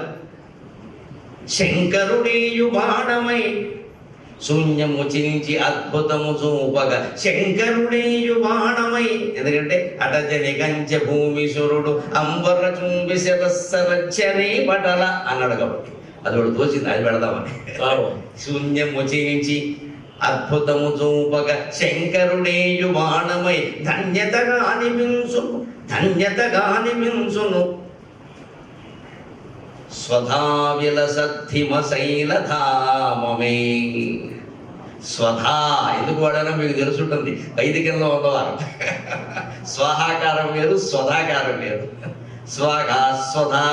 శంకరుడేయు బాణమై, శూన్యము చించి అద్భుతము చూపగా శంకరుడేయు బాణమై. ఎందుకంటే అటజని కంచె భూమిశురుడు అంబర చుంబి శతస్సరచ్చనే పటల అన్నాడు కాబట్టి అది ఒకటి తోచింది, అది పెడదామని. శూన్యము చించి అద్భుతము చూపగా శంకరుడేయు బాణమై ధన్యతగా అనిపించును, ధన్యతగా అనిపించును. స్వధా విలసద్ధిమ శైలధామమే. స్వధా ఎందుకు వాడానో మీకు తెలుసుంటుంది, వైదికంలో ఉన్నవారు. స్వాహాకారం వేరు, స్వధాకారం వేరు. స్వాగా స్వధా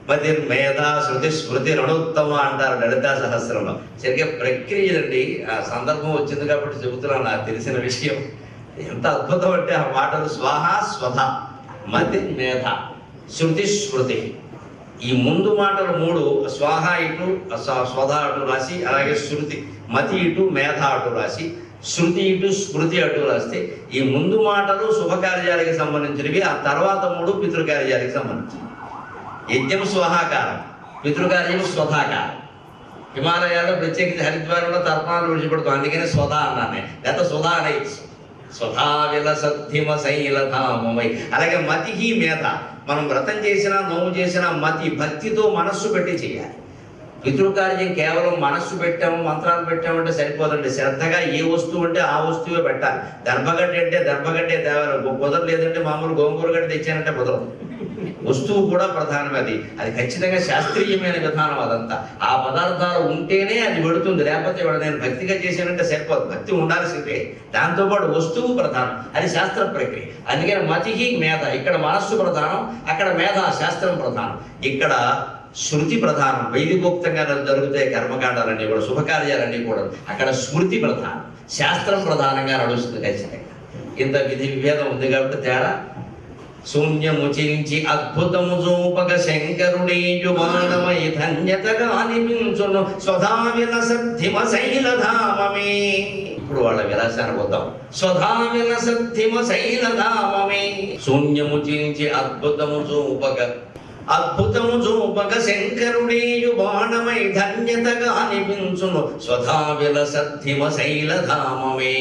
మతిర్మేధా శృతి స్మృతి రణోత్తమ అంటారు లలితా సహస్రంలో. సరిగ్గా ప్రక్రియలండి. ఆ సందర్భం వచ్చింది కాబట్టి చెబుతున్నాను, నాకు తెలిసిన విషయం. ఎంత అద్భుతం అంటే ఆ మాటలు స్వాహ స్వధ మతిర్మేధ శృతి స్మృతి. ఈ ముందు మాటలు మూడు, స్వాహ ఇటు స్వధ అటు రాసి, అలాగే శృతి మతి ఇటు మేధ అటు రాసి, శృతి ఇటు స్మృతి అటు రాస్తే ఈ ముందు మాటలు శుభకార్యాలకు సంబంధించినవి, ఆ తర్వాత మూడు పితృకార్యాలకు సంబంధించినవి. యజ్ఞం స్వహాకారం, పితృకార్యం స్వధాకారం. హిమాలయాల్లో ప్రత్యేకించి హరిద్వారంలో తర్పణాలు విడిచిపెడుతాం, అందుకనే స్వధా అన్నాను. గత సుధా అనేది స్వధా విలసద్ధిమ శైలధామమై. అలాగే మతికి మేధ. మనం వ్రతం చేసినా నోము చేసినా మతి భక్తితో మనస్సు పెట్టి చేయాలి. పితృకార్యం కేవలం మనస్సు పెట్టాము మంత్రాలు పెట్టామంటే సరిపోదండి. శ్రద్ధగా ఏ వస్తువు అంటే ఆ వస్తువే పెట్టాలి. దర్భగడ్డి అంటే దర్భగడ్డే తేవాలి, కుదరలేదంటే మామూలు గోంగూర గడ్డి తెచ్చానంటే కుదరదు. వస్తువు కూడా ప్రధానమే. అది ఖచ్చితంగా శాస్త్రీయమైన విధానం అదంతా. ఆ పదార్థాలు ఉంటేనే అది పెడుతుంది, లేకపోతే నేను భక్తిగా చేశానంటే సరిపోదు. భక్తి ఉండాల్సిందే, దాంతోపాటు వస్తువు ప్రధానం. అది శాస్త్ర ప్రక్రియ. అందుకని మతికి మేధ. ఇక్కడ మనస్సు ప్రధానం, అక్కడ మేధ శాస్త్రం ప్రధానం. ఇక్కడ శృతి ప్రధానం. వైదికోక్తంగా జరుగుతాయి కర్మకాండాలన్నీ కూడా, శుభకార్యాలన్నీ కూడా. అక్కడ స్మృతి ప్రధానం, శాస్త్రం ప్రధానంగా నడుస్తుంది ఖచ్చితంగా. ఇంత విధి విభేదం ఉంది కాబట్టి తేడా. శూన్యము చించి అద్భుతము చూపక శంకరుడేయు బాణమై ధన్యతగా అనిపించును స్వధా విలసద్ధిమ శైలధామమే. ఇప్పుడు వాళ్ళ విలాసాన్ని పోతాం. స్వధా విలసద్ధిమ శైలధామమే. శూన్యము చించి అద్భుతము చూపక శంకరుడేయు బాణమై ధన్యతగా అనిపించును స్వధా విలసద్ధిమ శైలధామమే.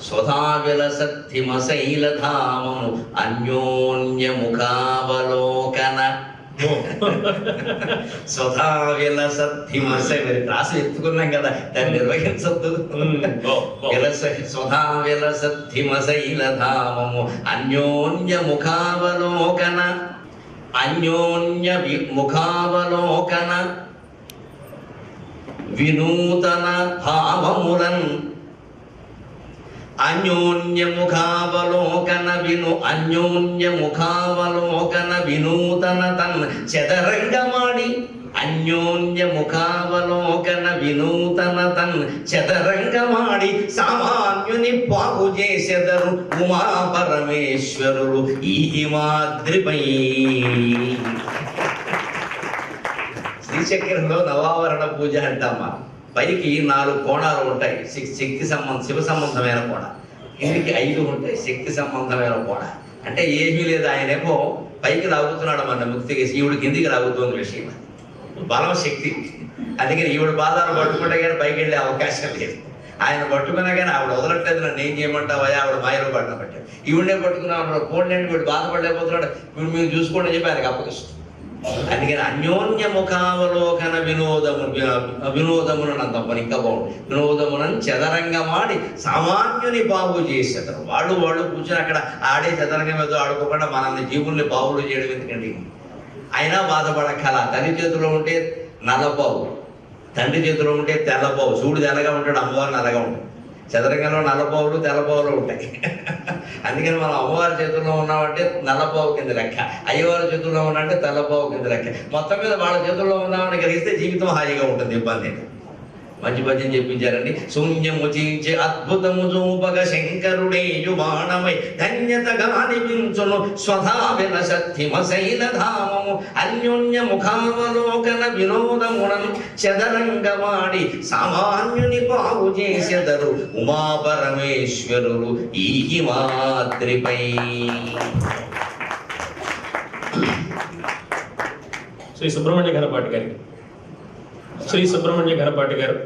స్వధా విలసద్ధిమ శైలధామము అన్యోన్యముఖావలోకన స్వధా విలసద్ధిమస మీరు క్లాసు ఎత్తుకున్నాం కదా, దాన్ని నిర్వహించద్దు. స్వధా విలసద్ధిమశైలధామము అన్యోన్య ముఖావలోకన, అన్యోన్య ముఖావలోకన వినూతన భావములన్, అన్యోన్య ముఖావలోకన అన్యోన్య ముఖావలోకన వినూతన తన్ చదరంగమాడి, అన్యోన్య ముఖావలోకన వినూతన తన్ చదరంగమాడి సామాన్యుని బాగు చేసెదరు ఉమా పరమేశ్వరులు ఈ హిమాద్రిపై. శ్రీచక్రంలో నవావరణ పూజ అంటామా, పైకి 4 కోణాలు ఉంటాయి, శక్తి శివ సంబంధమైన కోణ, కిందికి 5 ఉంటాయి శక్తి సంబంధమైన కోణ. అంటే ఏమీ లేదు, ఆయనేమో పైకి లాగుతున్నాడు మన ముక్తికి, ఈవిడ కిందికి లాగుతుంది విషయం, బలం శక్తి. అందుకని ఈవిడ పాదాలు పట్టుకుంటే కానీ పైకి వెళ్ళే అవకాశం లేదు. ఆయన పట్టుకున్నా కానీ ఆవిడ వదలట్లేదు, నన్ను ఏం చేయమంటావా, ఆవిడ మాయలో పడిన పట్టాడు. ఈవిడే పట్టుకున్నాడు, పోండి వీడు బాధపడలేకపోతున్నాడు, వీడు మీరు చూసుకోండి అని చెప్పి ఆయనకు అప్పగిస్తుంది. అందుకని అన్యోన్య ముఖావలోకన వినోదములను తప్పని ఇంకా బాగుంది, వినోదములను చదరంగమాడి సామాన్యుని బాగు చేసేతారు. వాళ్ళు కూర్చొని అక్కడ ఆడే చదరంగం ఏదో ఆడుకోకుండా మనల్ని జీవుల్ని బాగులు చేయడం ఎందుకండి. అయినా బాధపడక్కల, తల్లి చేతిలో ఉంటే నల్లబావు, తండ్రి చేతిలో ఉంటే తెల్లబావు. శివుడు తెల్లగా ఉంటాడు, అమ్మవారు నల్లగా ఉంటాడు. చదరంగంలో నల్లబావులు తెల్లబావులు ఉంటాయి. అందుకని మనం అమ్మవారి చేతుల్లో ఉన్నామంటే నల్లబావు కింద లెక్క, అయ్యవారి చేతుల్లో ఉన్నామంటే తెల్లబావు కింద లెక్క. మొత్తం మీద వాళ్ళ చేతుల్లో ఉన్నామని కలిగిస్తే జీవితం హాయిగా ఉంటుంది, ఇబ్బంది. మంచి పద్యం చెప్పించారండి. శూన్యము చీల్చి అద్భుతము చూపగ శంకరుడేయు బాణమై ధన్యతగా అనిపించును స్వధా విలసద్ధిమశైలధామము అన్యోన్య ముఖావలోకన వినోదములను చదరంగమాడి సామాన్యుని బాగు చేసెదరు ఉమా పరమేశ్వరులు ఈ హిమాద్రిపై. శ్రీ సుబ్రహ్మణ్య ఘనపాటి గారికి, శ్రీ సుబ్రహ్మణ్య ఘనపాటి గారు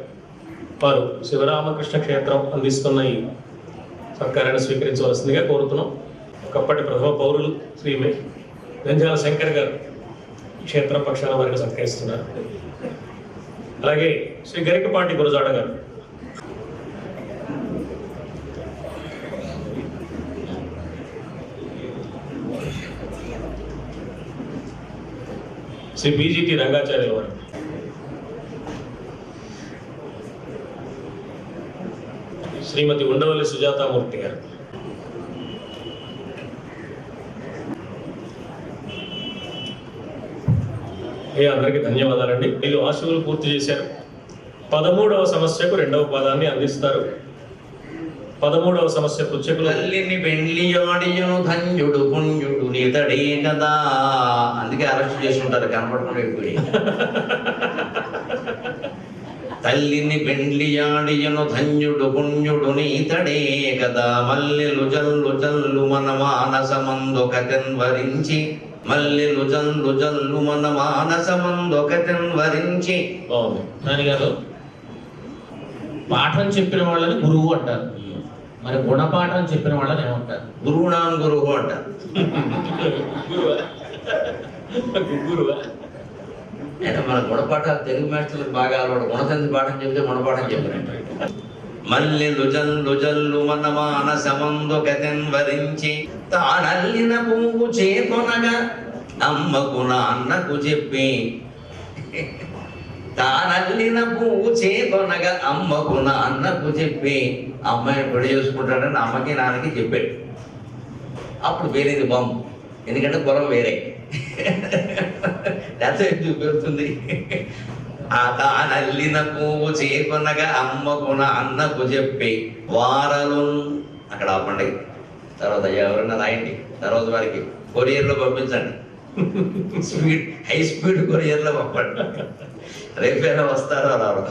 వారు శివరామకృష్ణ క్షేత్రం అందిస్తున్న ఈ సత్కారాన్ని స్వీకరించవలసిందిగా కోరుతున్నాం. ఒకప్పటి ప్రథమ పౌరులు శ్రీ వెంజాల శంకర్ గారు క్షేత్రం పక్షాన వారికి సత్కరిస్తున్నారు. అలాగే శ్రీ గరికపాటి గురజాడ గారు, శ్రీ బీజీటీ రంగాచార్యుల వారు, శ్రీమతి ఉండవల్లి సుజాతామూర్తి గారు, అందరికీ ధన్యవాదాలండి. వీళ్ళు ఆశువులు పూర్తి చేశారు. 13వ సమస్యకు 2వ పాదాన్ని అందిస్తారు. 13వ సమస్య పుచ్చకులు. తల్లిని పెండ్లియాడియును ధన్యుడు పుణ్యుడు నీతడే కదా, అందుకే అరెస్ట్ చేసుకుంటారు కనపడుకునే. తల్లిని పెండ్లియాడియును ధన్యుడు పుణ్యుడు నీతడే కదా, మల్లెలు జల్లు జల్లు మన మానసమందొకటెన్వరించి, మల్లెలు జల్లు జల్లు మన మానసమందొకటెన్వరించి. బాగుంది నాన్నగారు. పాఠం చెప్పిన వాళ్ళని గురువు అంటారు, మరి గుణపాఠం చెప్పిన వాళ్ళని ఏమంటారు? గురువునాం గురువు అంటారు. అయినా మన గుణపాఠాలు తెలుగు మాస్టర్లకు బాగా అలవాటు. గుణతంది పాఠం చెప్తే గుణపాఠం చెప్పినట్టు. మల్లెలు జల్లు జల్లు మన మానసమందొకటెన్వరించి, తానల్లిన పువ్వు చేకొనగా అమ్మకు నాన్నకు చెప్పి, తానల్లిన పువ్వు చేకొనగా అమ్మకు నాన్నకు చెప్పి, అమ్మాయిని పెళ్లి చేసుకుంటాడని అమ్మకి నాన్నకి చెప్పాడు. అప్పుడు వేరేది బాంబు, ఎందుకంటే పొలం వేరే పెడుతుంది. ఆ తానల్లిన పువ్వు చేకొనగా అమ్మకు నాన్నకు చెప్పి వారలు. అక్కడ ఆపండి, తర్వాత ఎవరన్నా రాయండి, తర్వాత వారికి కొరియర్లో పంపించండి. హై స్పీడ్ కొరియర్లో పంపండి. రేపైనా వస్తారో రారు.